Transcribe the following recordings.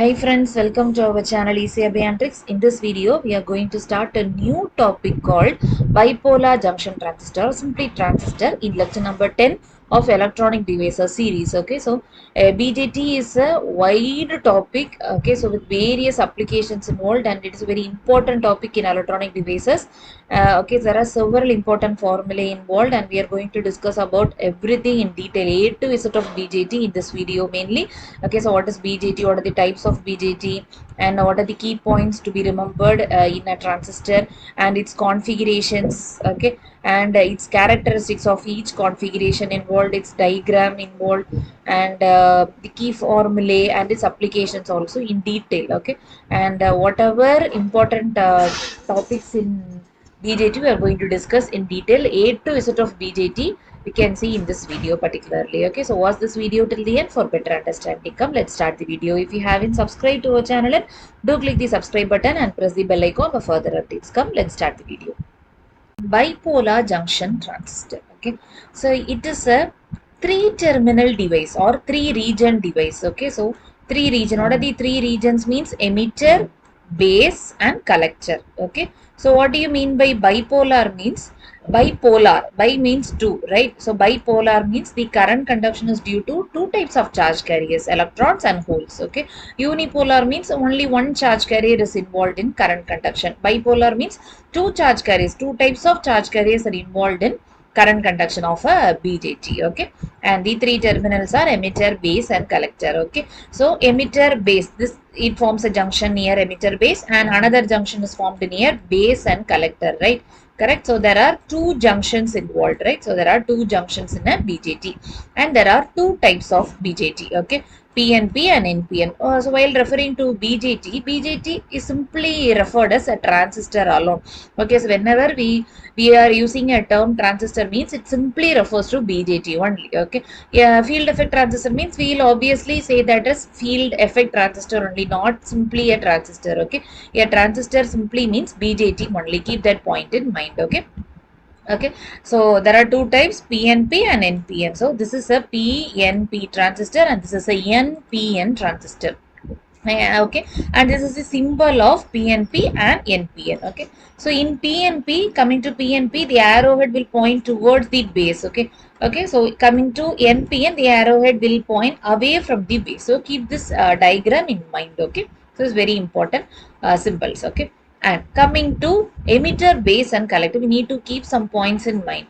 Hi friends, welcome to our channel ECRB and Tricks. In this video, we are going to start a new topic called bipolar junction transistor or simply transistor in lecture number 10 of electronic devices series. Okay, so BJT is a wide topic. Okay, so with various applications involved, and it is a very important topic in electronic devices. Okay, there are several important formulae involved, and we are going to discuss about everything in detail, A to Z of BJT in this video mainly. Okay, so what is BJT, what are the types of BJT, and what are the key points to be remembered in a transistor and its configurations. Okay, and its characteristics of each configuration involved, its diagram involved, and the key formulae and its applications also in detail. Okay, and whatever important topics in BJT we are going to discuss in detail, A to Z of BJT we can see in this video particularly. Okay, so watch this video till the end for better understanding. Come, let's start the video. If you haven't subscribed to our channel, do click the subscribe button and press the bell icon for further updates. Come, let's start the video. Bipolar junction transistor. Okay, so it is a three terminal device or three region device. Okay, so three region. What are the three regions? Means emitter, base and collector. Okay, so what do you mean by bipolar? Means bipolar, bi means two, right? So bipolar means the current conduction is due to two types of charge carriers, electrons and holes. Okay, unipolar means only one charge carrier is involved in current conduction. Bipolar means two charge carriers, two types of charge carriers are involved in current conduction of a BJT. Okay, and the three terminals are emitter, base and collector. Okay, so emitter, base, this it forms a junction near emitter base, and another junction is formed near base and collector, right? Correct. So there are two junctions involved, right? So there are two junctions in a BJT, and there are two types of BJT. Okay, PNP and NPN. So while referring to BJT, BJT is simply referred as a transistor alone. Okay, so whenever we are using a term transistor, means it simply refers to BJT only. Okay, yeah, field effect transistor means we will obviously say that as field effect transistor only, not simply a transistor. Okay, a transistor simply means BJT only. Keep that point in mind. Okay. Okay, so there are two types, PNP and NPN. So this is a PNP transistor and this is a NPN transistor. Okay, and this is the symbol of PNP and NPN. Okay, so in PNP, coming to PNP, the arrowhead will point towards the base. Okay, okay, so coming to NPN, the arrowhead will point away from the base. So keep this diagram in mind. Okay, so it's very important symbols. Okay, and coming to emitter, base and collector, we need to keep some points in mind.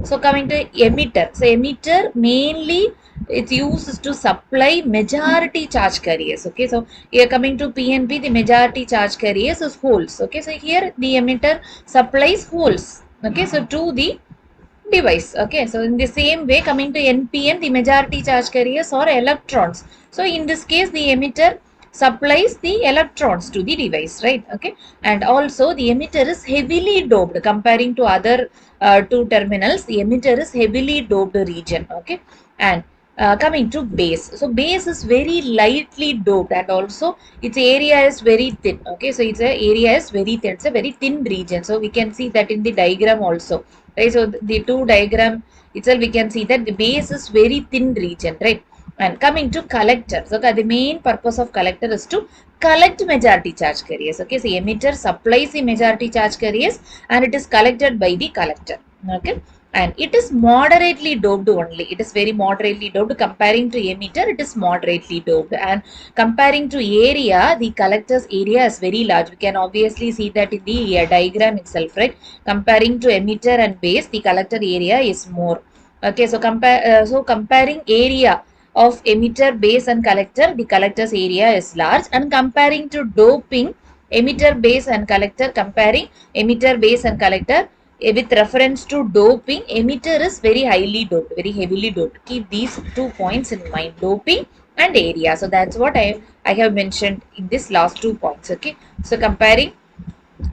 So coming to emitter, so emitter mainly its use is to supply majority charge carriers. Okay, so here coming to PNP, the majority charge carriers is holes. Okay, so here the emitter supplies holes. Okay, so to the device. Okay, so in the same way, coming to NPN, the majority charge carriers are electrons. So in this case, the emitter supplies the electrons to the device, right? Okay, and also the emitter is heavily doped comparing to other two terminals. The emitter is heavily doped region. Okay, and coming to base, so base is very lightly doped and also its area is very thin. Okay, so its area is very thin, it's a very thin region. So we can see that in the diagram also, right? So the two diagram itself we can see that the base is very thin region, right? And coming to collector, so the main purpose of collector is to collect majority charge carriers. Okay, so emitter supplies the majority charge carriers and it is collected by the collector. Okay, and it is moderately doped only. It is very moderately doped. Comparing to emitter, it is moderately doped, and comparing to area, the collector's area is very large. We can obviously see that in the diagram itself, right? Comparing to emitter and base, the collector area is more. Okay, so comparing area of emitter, base and collector, the collector's area is large, and comparing to doping, emitter, base and collector, comparing emitter, base and collector, with reference to doping, emitter is very highly doped, very heavily doped. Keep these 2 points in mind, doping and area. So that's what I have mentioned in this last 2 points. Okay, so comparing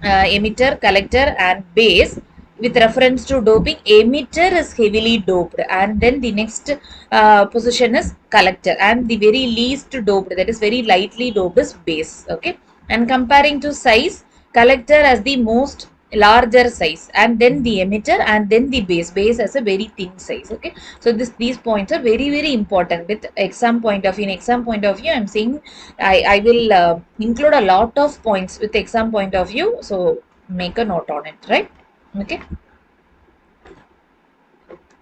emitter, collector and base with reference to doping, emitter is heavily doped, and then the next position is collector, and the very least doped, that is very lightly doped, is base. Okay, and comparing to size, collector has the most larger size, and then the emitter, and then the base as a very thin size. Okay, so these points are very important with exam point of view. In exam point of view, I'm saying I will include a lot of points with exam point of view, so make a note on it, right? Okay.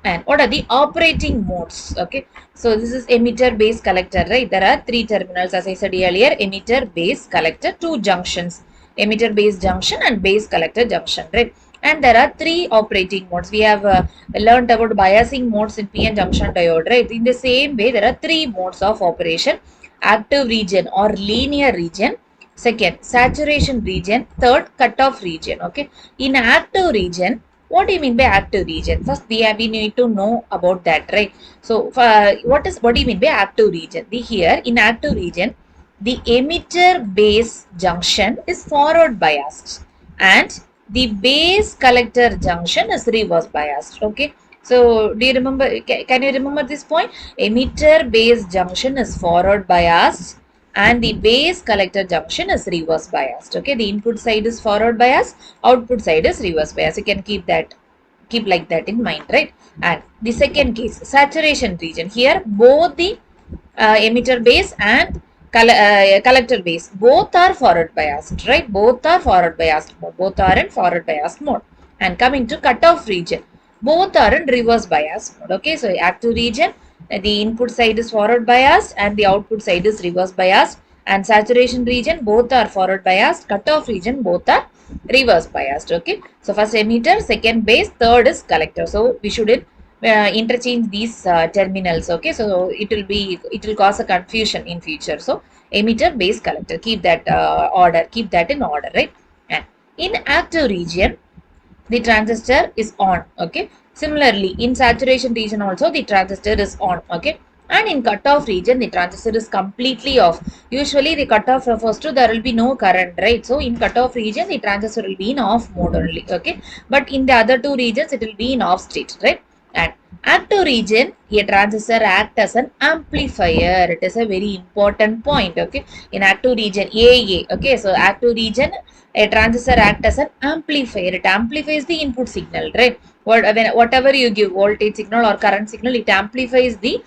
And what are the operating modes? Okay, so this is emitter, base, collector, right? There are three terminals, as I said earlier: emitter, base, collector, two junctions: emitter base junction and base collector junction, right? And there are three operating modes. We have learned about biasing modes in PN junction diode, right? In the same way, there are three modes of operation: active region or linear region, second saturation region, third cutoff region. Okay, in active region, what do you mean by active region? First, we need to know about that, right? So, what do you mean by active region? Here in active region, the emitter base junction is forward biased, and the base collector junction is reverse biased. Okay. So, do you remember? Can you remember this point? Emitter base junction is forward biased, and the base collector junction is reverse biased. Okay, the input side is forward biased, output side is reverse biased. You can keep like that in mind, right? And the second case, saturation region. Here both the emitter base and collector base both are forward biased, right? Both are forward biased mode, both are in forward biased mode. And coming to cutoff region, both are in reverse biased mode. Okay, so active region, the input side is forward biased and the output side is reverse biased. And saturation region, both are forward biased. Cutoff region, both are reverse biased. Okay, so first emitter, second base, third is collector. So we shouldn't interchange these terminals. Okay, so it will cause a confusion in future. So emitter, base, collector, keep that keep that in order, right? And in active region, the transistor is on. Okay, similarly in saturation region also the transistor is on. Okay, and in cutoff region the transistor is completely off. Usually the cutoff refers to there will be no current, right? So in cutoff region the transistor will be in off mode only. Okay, but in the other two regions it will be in off state, right? And active region, a transistor act as an amplifier. It is a very important point. Okay, in active region AA. Okay, so active region, a transistor act as an amplifier. It amplifies the input signal, right? Whatever you give, voltage signal or current signal, it amplifies the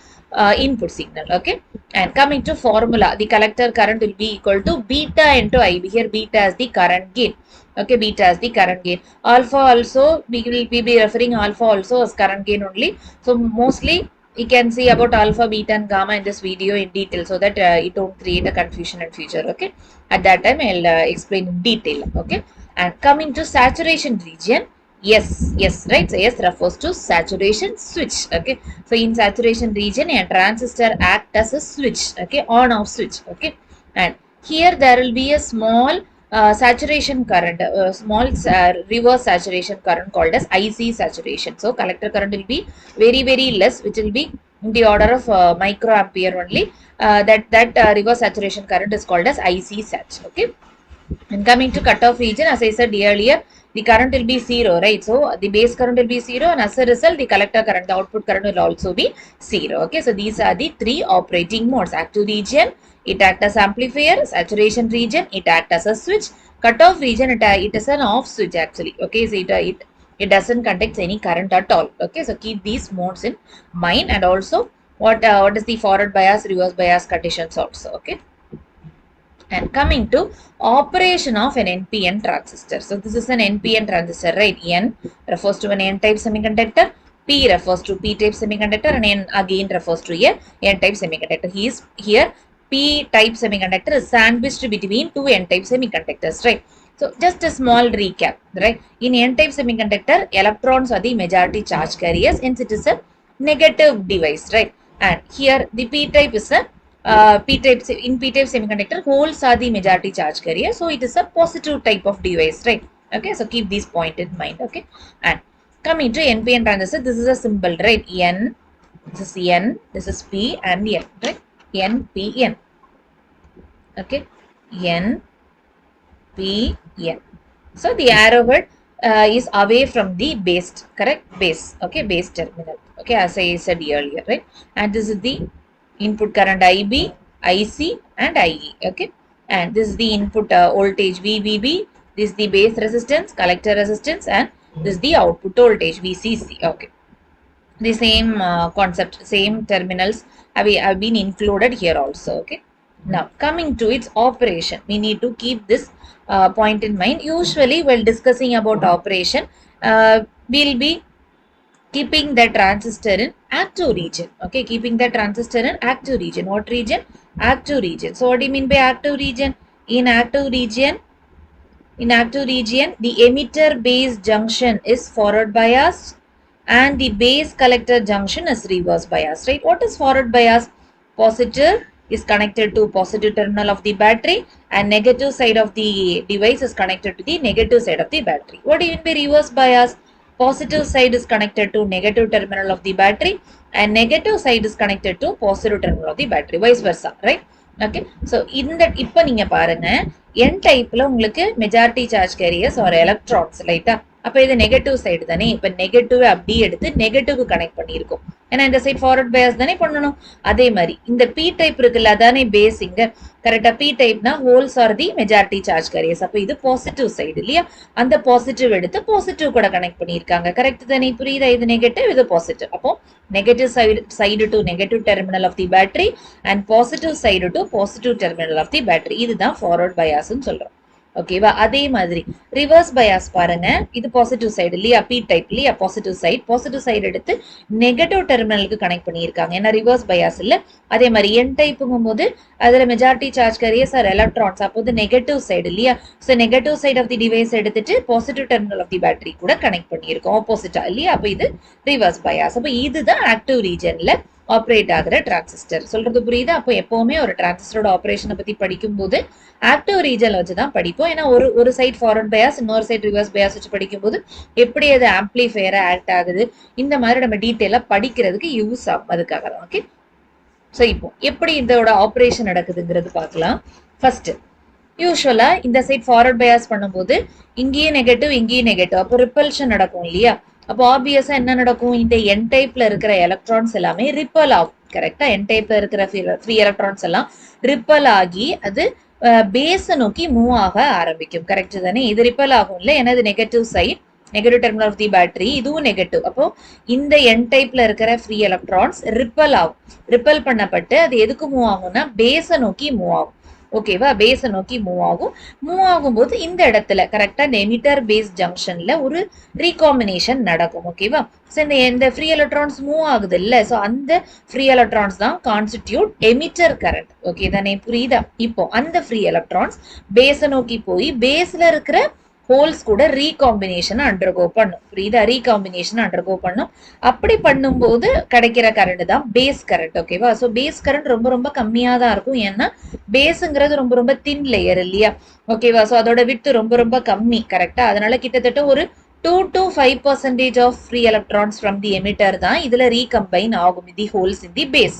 input signal. Okay, and coming to formula, the collector current will be equal to beta into IB. Here beta is the current gain. Okay, beta is the current gain. Alpha also, we will be referring alpha also as current gain only. So mostly you can see about alpha, beta and gamma in this video in detail, so that it won't create a confusion in future. Okay, at that time I'll explain in detail. Okay, and coming to saturation region, yes, right? So S refers to saturation switch. Okay, so in saturation region, a transistor act as a switch. Okay, on off switch. Okay, and here there will be a small saturation current, small reverse saturation current called as IC saturation. So collector current will be very less, which will be in the order of microampere only. That reverse saturation current is called as IC sat. Okay, and coming to cutoff region, as I said earlier, the current will be 0, right? So the base current will be 0, and as a result, the collector current, the output current will also be 0. Okay, so these are the three operating modes. Active region, it acts as amplifier. Saturation region, it acts as a switch. Cutoff region, it is an off switch actually. Okay, so it doesn't conduct any current at all. Okay, so keep these modes in mind, and also what is the forward bias, reverse bias conditions also. Okay. And coming to operation of an NPN transistor. So this is an NPN transistor, right? N refers to an N-type semiconductor, P refers to P-type semiconductor, and N again refers to a N-type semiconductor. Here P-type semiconductor is sandwiched between two N-type semiconductors, right? So just a small recap, right? In N-type semiconductor, electrons are the majority charge carriers, hence it is a negative device, right? And here the P-type is a P-type semiconductor, holes are the majority charge carrier, so it is a positive type of device, right? Okay, so keep this point in mind. Okay, and coming to NPN transistor, this is a symbol, right? N, this is N, this is P and N, right? N, P, N. Okay, N, P, N. So the arrowhead is away from the base, correct? Base, okay, base terminal. Okay, as I said earlier, right? And this is the input current IB, IC and IE. Okay, and this is the input voltage VBB, This is the base resistance, collector resistance, and this is the output voltage VCC. Okay, the same concept, same terminals have been included here also. Okay, now coming to its operation, we need to keep this point in mind. Usually while discussing about operation, we'll be keeping the transistor in active region. Okay, keeping the transistor in active region. What region? Active region. So what do you mean by active region? In active region, the emitter base junction is forward biased and the base collector junction is reverse biased, right? What is forward bias? Positive is connected to positive terminal of the battery and negative side of the device is connected to the negative side of the battery. What do you mean by reverse bias? Positive side is connected to negative terminal of the battery and negative side is connected to positive terminal of the battery, vice versa, right? Okay, so இந்த இப்ப நீங்க பாருங்க n டைப்ல உங்களுக்கு majority charge careers ஒரு electrons ரைட்டா, அப்ப இது நெகட்டிவ் சைடு தானே, இப்ப நெகட்டிவ் அப்படியே எடுத்து நெகட்டிவ் கனெக்ட் பண்ணியிருக்கோம், ஏன்னா இந்த சைடு ஃபார்வர்ட் பயாஸ் தானே பண்ணணும். அதே மாதிரி இந்த பி டைப் இருக்குல்ல, அதானே பேஸ் இங்க கரெக்டா. பி டைப்னா holes are the majority charge carriers, அப்ப இது பாசிட்டிவ் சைடு இல்லையா, அந்த பாசிட்டிவ் எடுத்து பாசிட்டிவ் கூட கனெக்ட் பண்ணியிருக்காங்க, கரெக்ட் தானே, புரியுதா? இது நெகட்டிவ், இது பாசிட்டிவ். அப்போ negative side to negative terminal of the battery and positive side to positive terminal of the battery. இதுதான் forward bias ன்னு சொல்றோம். ஓகேவா? அதே மாதிரி ரிவர்ஸ் பயாஸ் பாருங்க, இது பாசிட்டிவ் சைடு இல்லையா, பி டைப் இல்லையா, பாசிட்டிவ் சைடு எடுத்து நெகட்டிவ் டெர்மினலுக்கு கனெக்ட் பண்ணியிருக்காங்க, ஏன்னா ரிவர்ஸ் பயாஸ் இல்ல. அதே மாதிரி என் டைப்புங்கும் போது அதுல majority charge carriers are electrons, அப்போது நெகட்டிவ் சைடு இல்லையா, so negative side of the device எடுத்துட்டு positive terminal of the battery கூட கனெக்ட் பண்ணியிருக்கோம், ஆப்போசிட்டா இல்லையா, அப்ப இது ரிவர்ஸ் பயாஸ். அப்ப இதுதான் ஆக்டிவ் ரீஜன்ல ஆப்ரேட் ஆகிற டிரான்சிஸ்டர். சொல்றது புரியுதா? அப்போ எப்பவுமே ஒரு டிரான்சிஸ்டரோட ஆப்ரேஷனை பத்தி படிக்கும் போது ஆக்டிவ் ரீஜன்ல வச்சுதான் படிப்போம், ஏன்னா ஒரு சைட் ஃபார்வர்ட் பயாஸ், இன்னொரு சைட் ரிவர்ஸ் பயாஸ் வச்சு படிக்கும் போது எப்படி அது ஆம்பிளிஃபையரா ஆக்ட் ஆகுது, இந்த மாதிரி நம்ம டீட்டெயிலா படிக்கிறதுக்கு யூஸ் ஆகும், அதுக்காக தான். ஓகே, ஸோ இப்போ எப்படி இதோட ஆப்ரேஷன் நடக்குதுங்கிறது பார்க்கலாம். ஃபர்ஸ்ட் யூஸ்வலா இந்த சைட் ஃபார்வர்ட் பயாஸ் பண்ணும்போது இங்கேயே நெகட்டிவ், அப்போ ரிப்பல்ஷன் நடக்கும் இல்லையா, அப்போ ஆப்வியஸா என்ன நடக்கும், இந்த என் டைப்ல இருக்கிற எலக்ட்ரான்ஸ் எல்லாமே ரிப்பல் ஆகும், கரெக்டா. என் டைப்ல இருக்கிற ஃப்ரீ எலக்ட்ரான்ஸ் எல்லாம் ரிப்பல் ஆகி அது பேஸ நோக்கி மூவ் ஆக ஆரம்பிக்கும், கரெக்ட் தானே. இது ரிப்பல் ஆகும் இல்ல, ஏன்னா இது negative side, negative terminal of the battery, இதுவும் நெகட்டிவ். அப்போ இந்த என் டைப்ல இருக்கிற ஃப்ரீ எலக்ட்ரான்ஸ் ரிப்பல் ஆகும், ரிப்பல் பண்ணப்பட்டு அது எதுக்கு மூவ் ஆகும்னா பேஸ நோக்கி மூவ் ஆகும். ஓகேவா, பேஸ நோக்கி மூவ் ஆகும்போது இந்த இடத்துல கரெக்டா இந்த எமிட்டர் பேஸ் ஜங்ஷன்ல ஒரு ரீகாம்பினேஷன் நடக்கும். ஓகேவா, ஸோ இந்த ஃப்ரீ எலக்ட்ரான்ஸ் மூவ் ஆகுது இல்ல, ஸோ அந்த ஃப்ரீ எலக்ட்ரான்ஸ் தான் கான்ஸ்டிடியூட் எமிட்டர் கரண்ட். ஓகே தானே, புரியுதா? இப்போ அந்த ஃப்ரீ எலக்ட்ரான்ஸ் பேஸ நோக்கி போய் பேஸ்ல இருக்கிற ஹோல்ஸ் கூட ரீகாம்பினேஷன் அண்டர்கோ பண்ணும், புரியுதா? ரீகாம்பினேஷன் அண்டர்கோ பண்ணும். அப்படி பண்ணும்போது கிடைக்கிற கரண்ட் தான் பேஸ் கரண்ட். ஓகேவா, ஸோ பேஸ் கரண்ட் ரொம்ப ரொம்ப கம்மியா தான் இருக்கும், ஏன்னா பேஸுங்கிறது ரொம்ப ரொம்ப தின் லேயர் இல்லையா. ஓகேவா, ஸோ அதோட விட்டு ரொம்ப ரொம்ப கம்மி, கரெக்டா. அதனால கிட்டத்தட்ட ஒரு 2 to 5% of free electrons from the emitter தான் இதுல ரீகம்பைன் ஆகும் தி ஹோல்ஸ் இன் தி பேஸ்.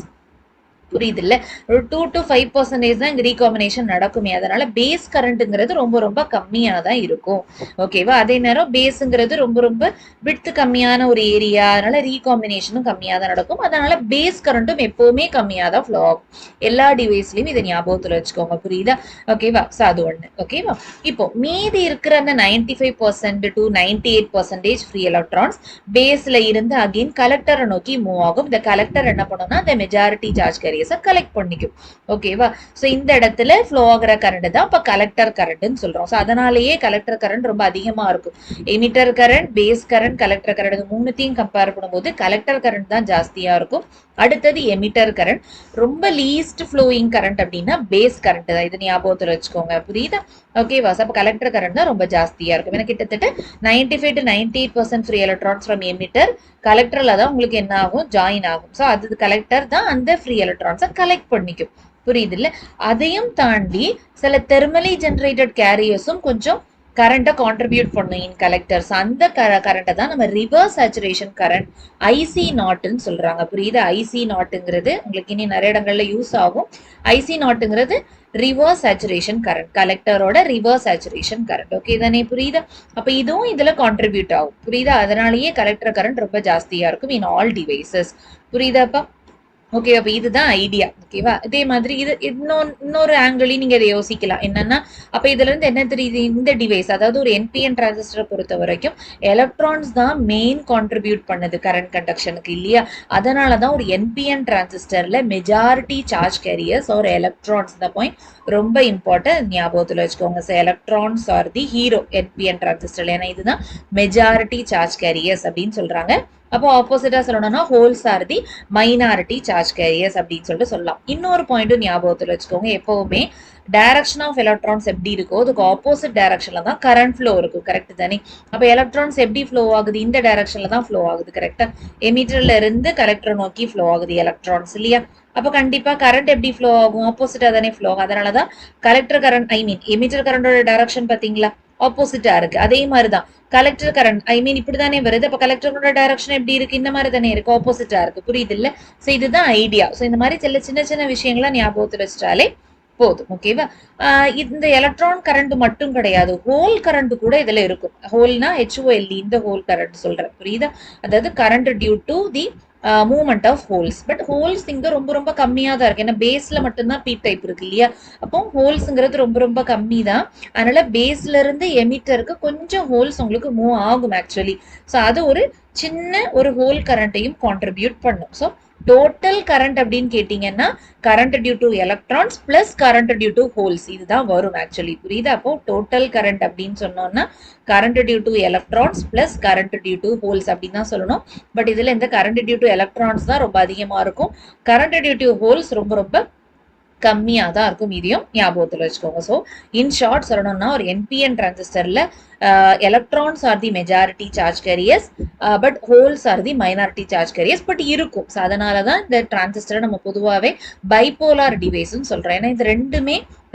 புரியுது இல்ல, ஒரு 2 to 5% தான் இங்க ரீகாம்பினேஷன் நடக்குமே, அதனால பேஸ் கரண்ட்ங்கிறது ரொம்ப ரொம்ப கம்மியா தான் இருக்கும். ஓகேவா, அதே நேரம் பேஸுங்கிறது ரொம்ப ரொம்ப விட்த் கம்மியான ஒரு ஏரியா, அதனால ரீகாம்பினேஷனும் கம்மியா தான் நடக்கும், அதனால பேஸ் கரண்ட்டும் எப்பவுமே கம்மியா தான் ஃப்ளோ ஆகும். எல்லா டிவைஸ்லயும் இதை ஞாபகத்துல வச்சுக்கோங்க, புரியுதா? ஓகேவா, ஸோ அது ஒண்ணு. ஓகேவா, இப்போ மீதி இருக்கிற அந்த 95% to 98% ஃப்ரீ எலக்ட்ரான்ஸ் பேஸ்ல இருந்து அகைன் கலெக்டரை நோக்கி மூவ் ஆகும். இந்த கலெக்டர் என்ன பண்ணும்னா இந்த மெஜாரிட்டி சார்ஜ் கேரியர்ஸை கலெக்ட் பண்ணிக்கும். ஓகேவா, ஸோ இந்த இடத்துல ஃப்ளோ ஆகிற கரண்ட் தான் இப்போ கலெக்டர் கரண்ட்னு சொல்றோம். ஸோ அதனாலேயே கலெக்டர் கரண்ட் ரொம்ப அதிகமா இருக்கும். Emitter current, base current, collector current மூணுத்தையும் கம்பேர் பண்ணும்போது கலெக்டர் கரண்ட் தான் ஜாஸ்தியா இருக்கும். அடுத்தது எமிட்டர் கரண்ட். ரொம்ப லீஸ்ட் ஃப்ளோயிங் கரண்ட் அப்படின்னா பேஸ் கரண்ட் தான், இது ஞாபகத்தில் வச்சுக்கோங்க, புரியுதா? ஓகேவா, அப்போ கலெக்டர் கரண்ட் தான் ரொம்ப ஜாஸ்தியா இருக்கும். ஏன்னா கிட்டத்தட்ட 95 to 98% free electrons from emitter கலெக்டர்ல தான் உங்களுக்கு என்ன ஆகும், ஜாயின் ஆகும். ஸோ அது கலெக்டர் தான் அந்த ஃப்ரீ எலக்ட்ரான்ஸை கலெக்ட் பண்ணிக்கும், புரியுது இல்ல. அதையும் தாண்டி சில தெர்மலி ஜெனரேட்டட் கேரியர்ஸும் கொஞ்சம் கரண்ட்டை கான்ட்ரிபியூட் பண்ணும் இன் கலெக்டர்ஸ். அந்த கரண்ட்டை தான் நம்ம ரிவர்ஸ் சேச்சுரேஷன் கரண்ட் ஐசி நாட்னு சொல்றாங்க, புரியுது? ஐசி நாட்டுங்கிறது உங்களுக்கு இனி நிறைய இடங்கள்ல யூஸ் ஆகும். ஐசி நாட்டுங்கிறது ரிவர்ஸ் சேச்சுரேஷன் கரண்ட், கலெக்டரோட ரிவர்ஸ் சேச்சுரேஷன் கரண்ட். ஓகே தானே, புரியுதா? அப்ப இதுவும் இதுல கான்ட்ரிபியூட் ஆகும், புரியுதா? அதனாலேயே கலெக்டர் கரண்ட் ரொம்ப ஜாஸ்தியா இருக்கும் இன் ஆல் டிவைசஸ், புரியுதாப்பா? ஓகே, அப்ப இதுதான் ஐடியா. ஓகேவா? இதே மாதிரி இது இன்னொரு ஆங்கிளையும் நீங்க இத யோசிக்கலாம். என்னன்னா, அப்ப இதுல இருந்து என்ன தெரியுது? இந்த டிவைஸ் அதாவது ஒரு என்பிஎன் டிரான்சிஸ்டர பொறுத்த வரைக்கும் எலக்ட்ரான்ஸ் தான் மெயின் கான்ட்ரிபியூட் பண்ணுது கரண்ட் கண்டக்ஷனுக்கு இல்லையா? அதனால தான் ஒரு என்பிஎன் டிரான்சிஸ்டர்ல majority charge carriers are electrons, இந்த பாயிண்ட் ரொம்ப இம்பார்ட்டன்ட், ஞாபகத்துல வச்சுக்கோங்க. So electrons are the hero NPN transistor. ஏன்னா இதுதான் மெஜாரிட்டி சார்ஜ் கேரியர்ஸ் அப்படின்னு சொல்றாங்க. அப்போ ஆப்போசிட்டா சொல்லணும்னா holes are the minority charge careers அப்படின்னு சொல்லிட்டு சொல்லலாம். இன்னொரு பாயிண்ட்டும் ஞாபகத்தில் வச்சுக்கோங்க, எப்பவுமே டைரக்ஷன் ஆஃப் எலக்ட்ரான்ஸ் எப்படி இருக்கோ அதுக்கு ஆப்போசிட் டைரக்ஷன்ல தான் கரண்ட் ஃப்ளோ இருக்கும். கரெக்ட் தானே? அப்ப எலக்ட்ரான்ஸ் எப்படி ஃப்ளோ ஆகுது? இந்த டைரக்ஷன்ல தான் ஃப்ளோ ஆகுது. கரெக்டா? எமிட்டர்ல இருந்து கலெக்டர் நோக்கி ஃப்ளோ ஆகுது எலக்ட்ரான்ஸ் இல்லையா? அப்ப கண்டிப்பா கரண்ட் எப்படி ஃப்ளோ ஆகும்? ஆப்போசிட்டா தானே ஃப்ளோ ஆகும். அதனாலதான் கலெக்டர் கரண்ட், ஐ மீன் எமிட்டர் கரண்டோட டைரக்ஷன் பாத்தீங்களா ஆப்போசிட்டா இருக்கு. அதே மாதிரிதான் கலெக்டர் கரண்ட், ஐ மீன் இப்படிதானே வருது. அப்ப கலெக்டரோட டைரக்ஷன் எப்படி இருக்கு? இந்த மாதிரி தானே இருக்கு, ஆப்போசிட்டா இருக்கு. புரியுது இல்ல? சோ இதுதான் ஐடியா. சோ இந்த மாதிரி சின்ன சின்ன விஷயங்களை ஞாபகத்துல வச்சிட்டாலே போதும். ஓகேவா? இந்த எலக்ட்ரான் கரண்ட் மட்டும் கிடையாது, ஹோல் கரண்ட் கூட இதுல இருக்கும். ஹோல்னா HOLE, இந்த ஹோல் கரண்ட் சொல்றேன். புரியுதா? அதாவது current due to the movement of holes. But holes இங்க ரொம்ப ரொம்ப கம்மியா தான் இருக்கு. ஏன்னா பேஸ்ல மட்டும்தான் பி டைப் இருக்கு இல்லையா? அப்போ ஹோல்ஸ்ங்கிறது ரொம்ப ரொம்ப கம்மி தான். அதனால பேஸ்ல இருந்து எமிட்டருக்கு கொஞ்சம் ஹோல்ஸ் உங்களுக்கு மூவ் ஆகும் ஆக்சுவலி. ஸோ அது ஒரு சின்ன ஒரு ஹோல் கரண்ட்டையும் கான்ட்ரிபியூட் பண்ணும். ஸோ டோட்டல் கரண்ட் அப்படின்னு கேட்டீங்கன்னா current due to electrons plus current due to holes, இதுதான் வரும் ஆக்சுவலி. புரியுதா? அப்போ டோட்டல் கரண்ட் அப்படின்னு சொன்னோம்னா current due to electrons plus current due to holes அப்படின்னு தான் சொல்லணும். பட் இதுல இந்த கரண்ட் டியூ டு எலக்ட்ரான்ஸ் தான் ரொம்ப அதிகமா இருக்கும். கரண்ட் டியூ டு ஹோல்ஸ் ரொம்ப ரொம்ப கம்மியா தான் இருக்கும். இதையும் ஞாபகத்துல வச்சுக்கோங்க. ஸோ இன் ஷார்ட் சொல்லணும்னா ஒரு என்பிஎன் டிரான்சிஸ்டர்ல electrons are the majority charge carriers, but holes are the minority charge carriers, but இருக்கும். ஸோ அதனாலதான் இந்த டிரான்சிஸ்டரை நம்ம பொதுவாகவே பைபோலார் டிவைஸ்ன்னு சொல்றோம். ஏன்னா இந்த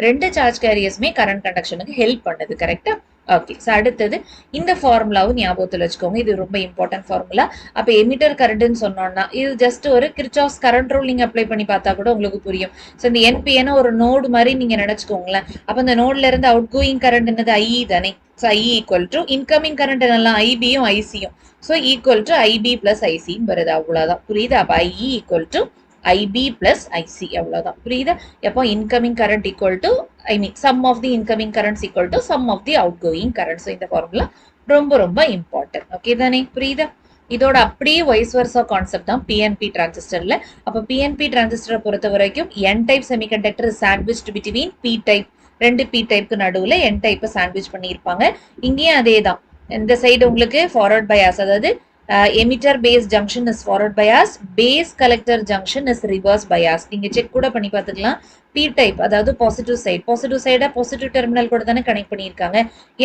ரெண்டு சார்ஜ் கேரியர்ஸுமே கரண்ட் கண்டக்ஷனுக்கு ஹெல்ப் பண்ணுது. கரெக்டா? ஓகே. ஸோ அடுத்தது இந்த ஃபார்முலாவும் ஞாபகத்தில் வச்சுக்கோங்க, இது ரொம்ப இம்பார்ட்டன்ட் ஃபார்முலா. அப்போ எமிட்டர் கரண்ட்னு சொன்னோம்னா இது ஜஸ்ட் ஒரு கிர்ச்சாஃப்ஸ் கரண்ட் ரூல் நீங்க அப்ளை பண்ணி பார்த்தா கூட உங்களுக்கு புரியும். ஸோ இந்த என்பிஎன ஒரு நோடு மாதிரி நீங்க நினைச்சுக்கோங்களேன். அப்போ இந்த நோட்ல இருந்து அவுட் கோயிங் கரண்ட் என்னது? ஐஇ தானே. So IE equal to incoming current என்னெல்லாம்? ஐபியும் ஐசியும். So equal to IB plus ஐசின்னு வருது. அவ்வளோதான். புரியுது? அப்போ IE equal to IB plus IC, அவ்வளவுதான். புரியுதா? எப்போ incoming current equal to, I mean sum of the incoming currents equal to sum of the outgoing currents. இந்த ஃபார்முலா ரொம்ப ரொம்ப இம்பார்ட்டன்ட். ஓகே தானே? புரியுதா? இதோட அப்படியே வைஸ் வர்சா கான்செப்ட் தான் பிஎன்பி டிரான்சிஸ்டர்ல. அப்ப பிஎன்பி டிரான்சிஸ்டரை பொறுத்த வரைக்கும் N type semiconductor sandwich between P type, ரெண்டு பி டைப்க்கு நடுவுல என் டைப்பை சாண்ட்விச் பண்ணியிருப்பாங்க. இங்கேயும் அதே தான். இந்த சைடு உங்களுக்கு ஃபார்வர்ட் பயாஸ், அதாவது emitter base junction is forward bias, base collector junction is reverse bias. நீங்க செக் கூட பண்ணி பார்த்துக்கலாம். P type அதாவது பாசிட்டிவ் சைடை பாசிட்டிவ் டெர்மினல் கூட தானே கனெக்ட் பண்ணியிருக்காங்க.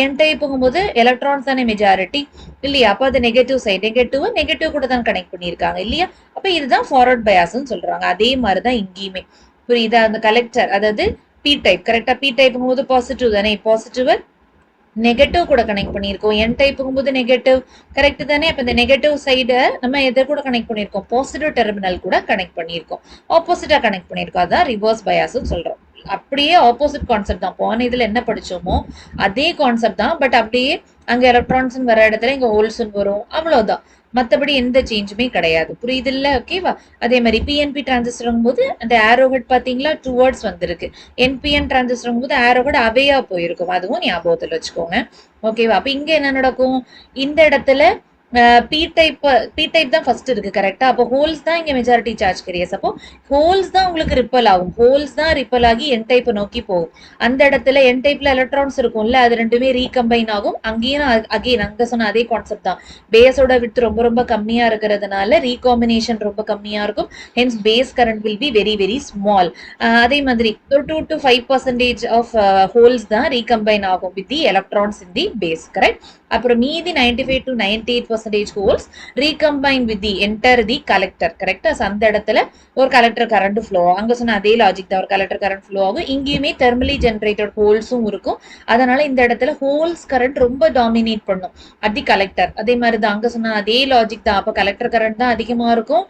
N டைப்புங்கும் போது எலக்ட்ரான்ஸ் தானே மெஜாரிட்டி இல்லையா? அப்போ அது நெகட்டிவ் சைடு, நெகட்டிவ் கூட தான் கனெக்ட் பண்ணியிருக்காங்க இல்லையா? அப்போ இதுதான் ஃபார்வர்ட் பயாஸ்ன்னு சொல்றாங்க. அதே மாதிரி தான் இங்கேயுமே. புரியுதா? அந்த கலெக்டர் அதாவது P டைப், கரெக்டா? P டைப்புங்கும் போது பாசிட்டிவ் தானே, பாசிட்டிவ் நெகட்டிவ் கூட கனெக்ட் பண்ணியிருக்கோம். என் டைப்புங்கும் போது நெகட்டிவ், கரெக்ட் தானே? அப்ப இந்த நெகட்டிவ் சைடை நம்ம எதை கூட கனெக்ட் பண்ணியிருக்கோம்? பாசிட்டிவ் டெர்மினல் கூட கனெக்ட் பண்ணியிருக்கோம். ஆப்போசிட்டா கனெக்ட் பண்ணியிருக்கோம். அதான் ரிவர்ஸ் பயாஸ்ன்னு சொல்றோம். அப்படியே ஆப்போசிட் கான்செப்ட் தான். போன இதுல என்ன படிச்சோமோ அதே கான்செப்ட் தான். பட் அப்படியே அங்க எலக்ட்ரான்ஸ் வர இடத்துல இங்க ஹோல்ஸ் வரும், அவ்வளவுதான். மற்றபடி எந்த சேஞ்சுமே கிடையாது. புரியுது இல்ல? ஓகேவா? அதே மாதிரி பிஎன்பி டிரான்சிஸ்டர் போது அந்த ஆரோஹெட் பாத்தீங்களா டுவர்ட்ஸ் வந்திருக்கு. என்பிஎன் டிரான்சிஸ்டர் போது ஆரோஹெட் அவையா போயிருக்கும். அதுவும் ஞாபகத்துல வச்சுக்கோங்க. ஓகேவா? அப்ப இங்க என்ன நடக்கும்? இந்த இடத்துல பி டைப் தான் ஃபர்ஸ்ட் இருக்கு. கரெக்டா? அப்போ ஹோல்ஸ் தான் இங்க மெஜாரிட்டி சார்ஜ் கேரியர்ஸ். அப்போ ஹோல்ஸ் தான் உங்களுக்கு ரிப்பல் ஆகும். ஹோல்ஸ் தான் ரிப்பல் ஆகி என் டைப் நோக்கி போகும். அந்த இடத்துல என் டைப்ல எலக்ட்ரான்ஸ் இருக்கும்ல, அது ரெண்டுமே ரீகம்பைன் ஆகும். அங்கேயும் அகைன் அங்க சொன்ன அதே கான்செப்ட் தான். பேஸோட வித் ரொம்ப ரொம்ப கம்மியா இருக்கிறதுனால ரீகாம்பினேஷன் ரொம்ப கம்மியா இருக்கும். Hence base current will be very very small. அதே மாதிரி ஒரு 2 to 5% ஆஃப் ஹோல்ஸ் தான் ரீகம்பைன் ஆகும் with the electrons in the base. Correct? அப்புறம் மீதி 95 to 98% holes recombine with the enter the collector. கரெக்டா? அந்த இடத்துல ஒரு கலெக்டர் கரண்ட் ஃப்ளோ, அங்க சொன்ன அதே லாஜிக் தான். ஒரு கலெக்டர் கரண்ட் ஃப்ளோ ஆகும். இங்கேயுமே தெர்மலி ஜென்ரேட்டட் ஹோல்ஸும் இருக்கும். அதனால இந்த இடத்துல ஹோல்ஸ் கரண்ட் ரொம்ப டாமினேட் பண்ணும் அட் தி கலெக்டர். அதே மாதிரி தான் அங்க சொன்ன அதே லாஜிக் தான். அப்ப கலெக்டர் கரண்ட் தான் அதிகமா இருக்கும்.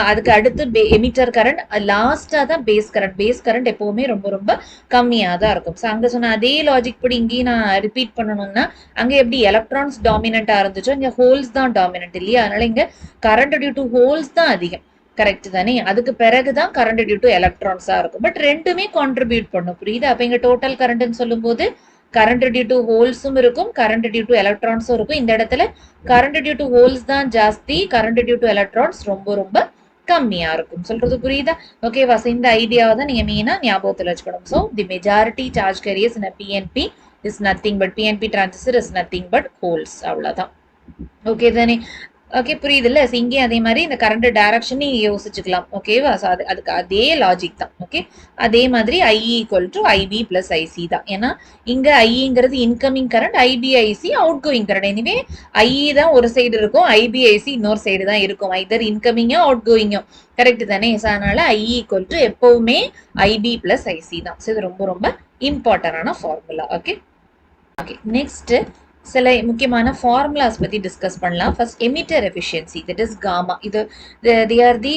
அதுக்கு அடுத்து எமிட்டர் கரண்ட், லாஸ்டா தான் பேஸ் கரண்ட். பேஸ் கரண்ட் எப்பவுமே ரொம்ப ரொம்ப கம்மியா தான் இருக்கும். அங்க சொன்ன அதே லாஜிக் படி இங்கேயும் நான் ரிப்பீட் பண்ணணும்னா அங்க எப்படி எலக்ட்ரான்ஸ் டாமினண்டா இருந்துச்சோ இங்க ஹோல்ஸ் தான் டாமினன்ட் இல்லையா? அதனால இங்க கரண்ட் டியூ டு ஹோல்ஸ் தான் அதிகம். கரெக்ட் தானே? அதுக்கு பிறகுதான் கரண்ட் டியூ டு எலக்ட்ரான்ஸா இருக்கும். பட் ரெண்டுமே கான்ட்ரிபியூட் பண்ணும். புரியுதா? அப்ப இங்க டோட்டல் கரண்ட்னு சொல்லும்போது கரண்ட் டியூ டு ஹோல்ஸும் இருக்கும், கரண்ட் டியூ டு எலக்ட்ரான்ஸும் இருக்கும். இந்த இடத்துல கரண்ட் டியூ டு ஹோல்ஸ் தான் ஜாஸ்தி, கரண்ட் டியூ டு எலக்ட்ரான்ஸ் ரொம்ப ரொம்ப கம்மியா இருக்கும். சொல்றது புரியுதா? ஓகேவா? இந்த ஐடியாவை தான் நீங்க மெயினா ஞாபகத்துல வச்சுக்கணும். So the majority charge carriers in PNP is nothing but PNP transistor is nothing but holes. அவ்வளவுதான். ஓகே தானே? ஓகே புரியுது இல்ல? இங்கே அதே மாதிரி இந்த கரண்ட் டைரக்ஷன் நீங்க யோசிச்சுக்கலாம். ஓகேவா? அதுக்கு அதே லாஜிக் தான். ஓகே, அதே மாதிரி I equal to IB plus IC தான். ஏன்னா இங்க ஐங்கிறது incoming current, IB IC outgoing current. Anyway I தான் ஒரு சைடு இருக்கும், ஐபிஐசி இன்னொரு சைடு தான் இருக்கும். ஐதர் இன்கமிங்கோ அவுட் கோயிங்கோ. கரெக்ட் தானே? அதனால ஐ ஈக்குவல் டு எப்பவுமே ஐபி பிளஸ் ஐசி தான். இது ரொம்ப ரொம்ப இம்பார்ட்டன்டான ஃபார்முலா. ஓகே ஓகே, நெக்ஸ்ட் சில முக்கியமான ஃபார்முலாஸ் பத்தி டிஸ்கஸ் பண்ணலாம். First emitter efficiency, that is gamma. இது they are the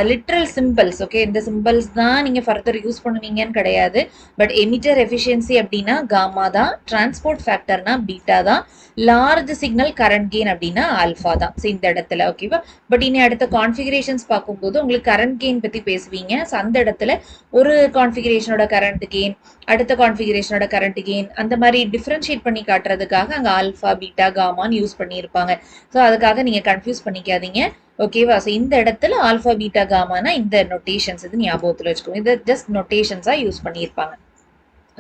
literal symbols. Okay, இந்த சிம்பிள்ஸ் தான் நீங்க ஃபர்தர் யூஸ் பண்ணுவீங்கன்னு கிடையாது. பட் எமிட்டர் எஃபிஷியன்சி அப்படின்னா காமா தான், டிரான்ஸ்போர்ட் ஃபேக்டர்னா பீட்டா தான், லார்ஜ் சிக்னல் கரண்ட் கெயின் அப்படின்னா ஆல்ஃபா தான். ஸோ இந்த இடத்துல ஓகேவா? பட் இனி அடுத்த கான்ஃபிகரேஷன்ஸ் பார்க்கும்போது உங்களுக்கு கரண்ட் கெயின் பத்தி பேசுவீங்க. ஸோ அந்த இடத்துல ஒரு கான்ஃபிகரேஷனோட கரண்ட் கெயின், அடுத்த கான்ஃபிகரேஷனோட கரண்ட் கெயின், அந்த மாதிரி டிஃபரன்ஷியேட் பண்ணி காட்டுறதுக்காக அங்கே ஆல்ஃபா பீட்டா காமான்னு யூஸ் பண்ணியிருப்பாங்க. ஸோ அதுக்காக நீங்க கன்ஃபியூஸ் பண்ணிக்காதீங்க. ஓகேவா? ஸோ இந்த இடத்துல ஆல்ஃபா பீட்டா காமானா இந்த நொட்டேஷன்ஸ் இது ஞாபகத்தில் வச்சுக்கோங்க. இது ஜஸ்ட் நொட்டேஷன்ஸா யூஸ் பண்ணியிருப்பாங்க.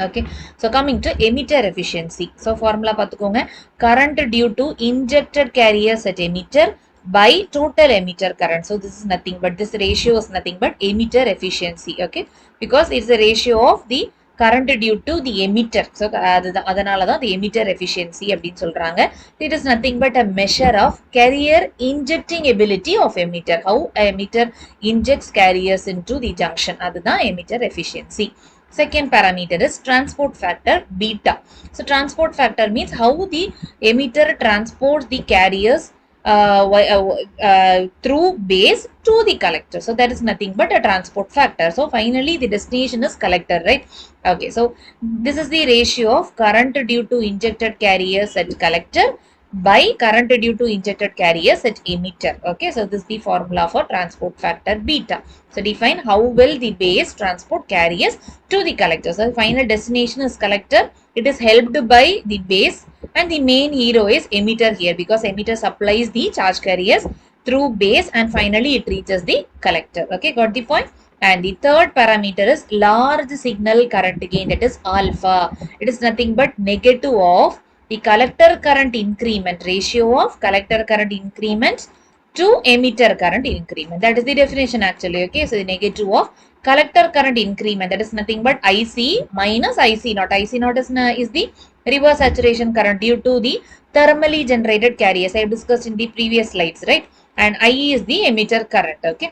Okay, so coming to emitter efficiency. So formula பார்த்துக்கோங்க. Current due to injected carriers at emitter by total emitter current. So this is nothing but this ratio is nothing but emitter efficiency. Okay, because it's a ratio of the current due to the emitter. So அதனால தான் the emitter efficiency அப்படின்னு சொல்றாங்க. It is nothing but a measure of carrier injecting ability of emitter. How emitter injects carriers into the junction. அதுதான் emitter efficiency. Second parameter is transport factor beta. So transport factor means how the emitter transports the carriers through base to the collector. So that is nothing but a transport factor. So finally the destination is collector, right? Okay, so this is the ratio of current due to injected carriers at collector by current due to injected carriers at emitter. Okay, so this is the formula for transport factor beta. So define how will the base transport carriers to the collector. So the final destination is collector. It is helped by the base and the main hero is emitter here because emitter supplies the charge carriers through base and finally it reaches the collector. Okay, got the point? And the third parameter is large signal current gain, that is alpha. It is nothing but negative of the collector current increment, ratio of collector current increment to emitter current increment. That is the definition actually. Okay, so the negative of collector current increment, that is nothing but IC minus IC naught. IC naught is the reverse saturation current due to the thermally generated carriers. I have discussed in the previous slides, right? And IE is the emitter current. Okay,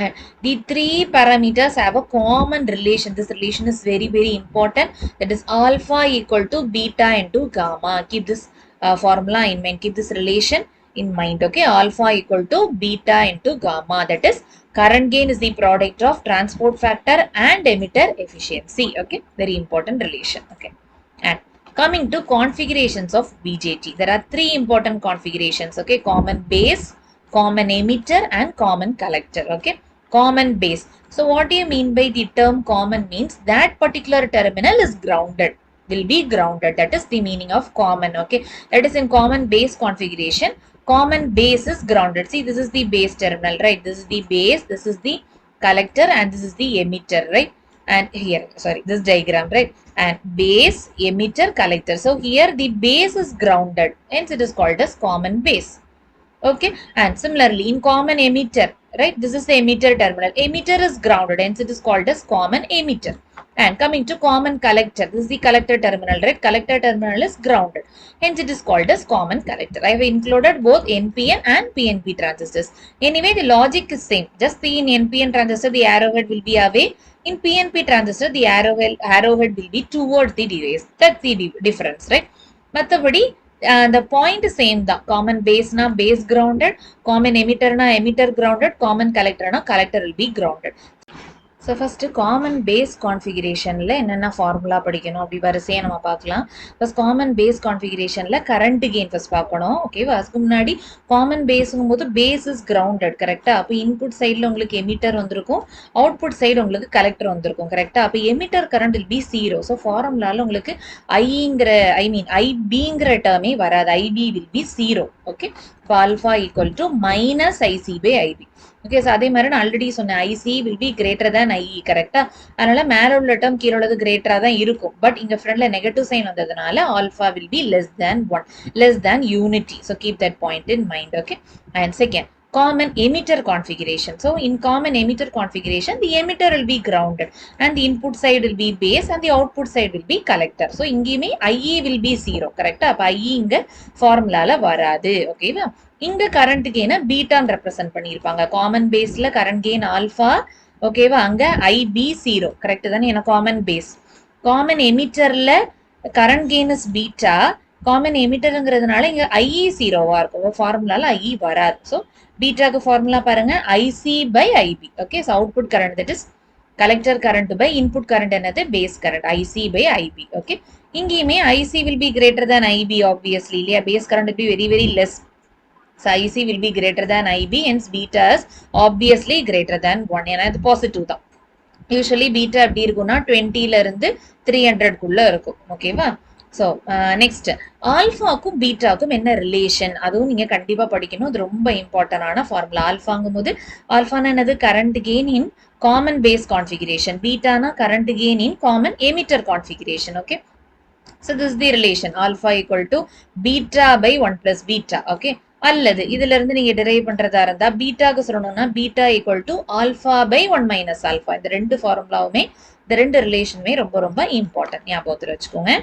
and the three parameters have a common relation. This relation is very very important. That is alpha equal to beta into gamma. Keep this formula in mind. Keep this relation in mind. Okay, alpha equal to beta into gamma. That is current gain is the product of transport factor and emitter efficiency. Okay, very important relation. Okay, and coming to configurations of BJT, there are three important configurations. Okay, common base, common emitter and common collector. Okay, common base. So what do you mean by the term common? Means that particular terminal is grounded, will be grounded. That is the meaning of common. Okay, that is in common base configuration. Common base is grounded. See, this is the base terminal, right? This is the base, this is the collector and this is the emitter, right? And here, sorry, this diagram, right? And base, emitter, collector. So here the base is grounded, hence it is called as common base. Okay, and similarly in common emitter, right? This is the emitter terminal. Emitter is grounded, hence it is called as common emitter. And coming to common collector, this is the collector terminal, right? Collector terminal is grounded, hence it is called as common collector. I have included both NPN and PNP transistors. Anyway, the logic is same. Just see, in NPN transistor the arrowhead will be away. In PNP transistor the arrowhead will be towards the device. That's the difference, right? மற்றபடி the point same தான். common base na base grounded, common emitter na emitter grounded, common collector na collector will be grounded. So first common base configuration ல என்னென்ன formula படிக்கணும் அப்படி வரிசையா நம்ம பார்க்கலாம். First common base கான்ஃபிகரேஷன்ல கரண்ட் கெயின் ஃபர்ஸ்ட் பார்க்கணும். ஓகேவா? அதுக்கு முன்னாடி காமன் பேஸ்ங்கும் போது பேஸ் இஸ் கிரவுண்டட் கரெக்டா? அப்போ இன்புட் சைடில் உங்களுக்கு எமிட்டர் வந்திருக்கும், அவுட்புட் சைடு உங்களுக்கு கலெக்டர் வந்திருக்கும் கரெக்டா? அப்போ emitter current will be 0. So ஃபார்முலால உங்களுக்கு ஐபிங்கிற டேர்மே வராது. IB will be 0. ஓகே, இப்போ alpha equal to minus IC by IB. Okay, so அதே மாதிரி நான் ஆல்ரெடி சொன்னேன் IC will be greater than IE கரெக்டா? அதனால மேல உள்ள டேர்ம் கீழே உள்ளது கிரேட்டரா தான் இருக்கும். பட் இங்க ஃப்ரண்ட்ல நெகட்டிவ் சைன் வந்ததுனால alpha will be less than 1, less than unity. So keep that point in mind. Okay, and second common emitter configuration. So in common emitter configuration, the emitter will be grounded and the input side will be base and the output side will be collector. So இங்கேயுமே IE will be 0 கரெக்டா? அப்ப IE இங்க ஃபார்முலால வராது. ஓகேவா? இங்க current கெயினை பீட்டான்னு represent பண்ணியிருப்பாங்க. காமன் பேஸ்ல கரண்ட் கெயின் ஆல்ஃபா. ஓகேவா? அங்க ஐபி 0 கரெக்ட் தானே? ஏன்னா காமன் பேஸ். காமன் எமிட்டர்ல current gain is beta. Common எமிட்டருங்கிறதுனால இங்க ஐஇ 0வா இருக்கும். ஃபார்முலால ஐஇ வராது. ஸோ பீட்டாக்கு ஃபார்முலா பாருங்க, IC by IB. Okay, so output current that is collector current by input current என்னது? Base current IC by IB. Okay, இங்கேயுமே IC will be greater than IB obviously இல்லையா? Base current be very very less. So IC will be greater than IB, hence beta is obviously greater than 1. ஏன்னா இது positive தான். Usually beta எப்படி இருக்கும்னா 20ல இருந்து 300க்குள்ள இருக்கும். ஓகேவா? ஸோ நெக்ஸ்ட் ஆல்ஃபாக்கும் பீட்டாக்கும் என்ன ரிலேஷன், அதுவும் நீங்க கண்டிப்பா படிக்கணும். அது ரொம்ப இம்பார்ட்டன்டான ஃபார்முலா. ஆல்ஃபாங்கும் போது ஆல்ஃபானா என்னது? Current gain in common base configuration. பீட்டானா current gain in common emitter configuration. Okay, so this is the relation alpha equal to beta by 1 plus beta. Okay, அல்லது இதுல இருந்து நீங்க டெரைவ் பண்றதா இருந்தா பீட்டாக்கு சொல்லணும்னா beta equal to alpha by 1 minus alpha. இந்த ரெண்டு ஃபார்முலாவுமே, இந்த ரெண்டு ரிலேஷனுமே ரொம்ப ரொம்ப இம்பார்ட்டன்ட். ஞாபகத்தில் வச்சுக்கோங்க.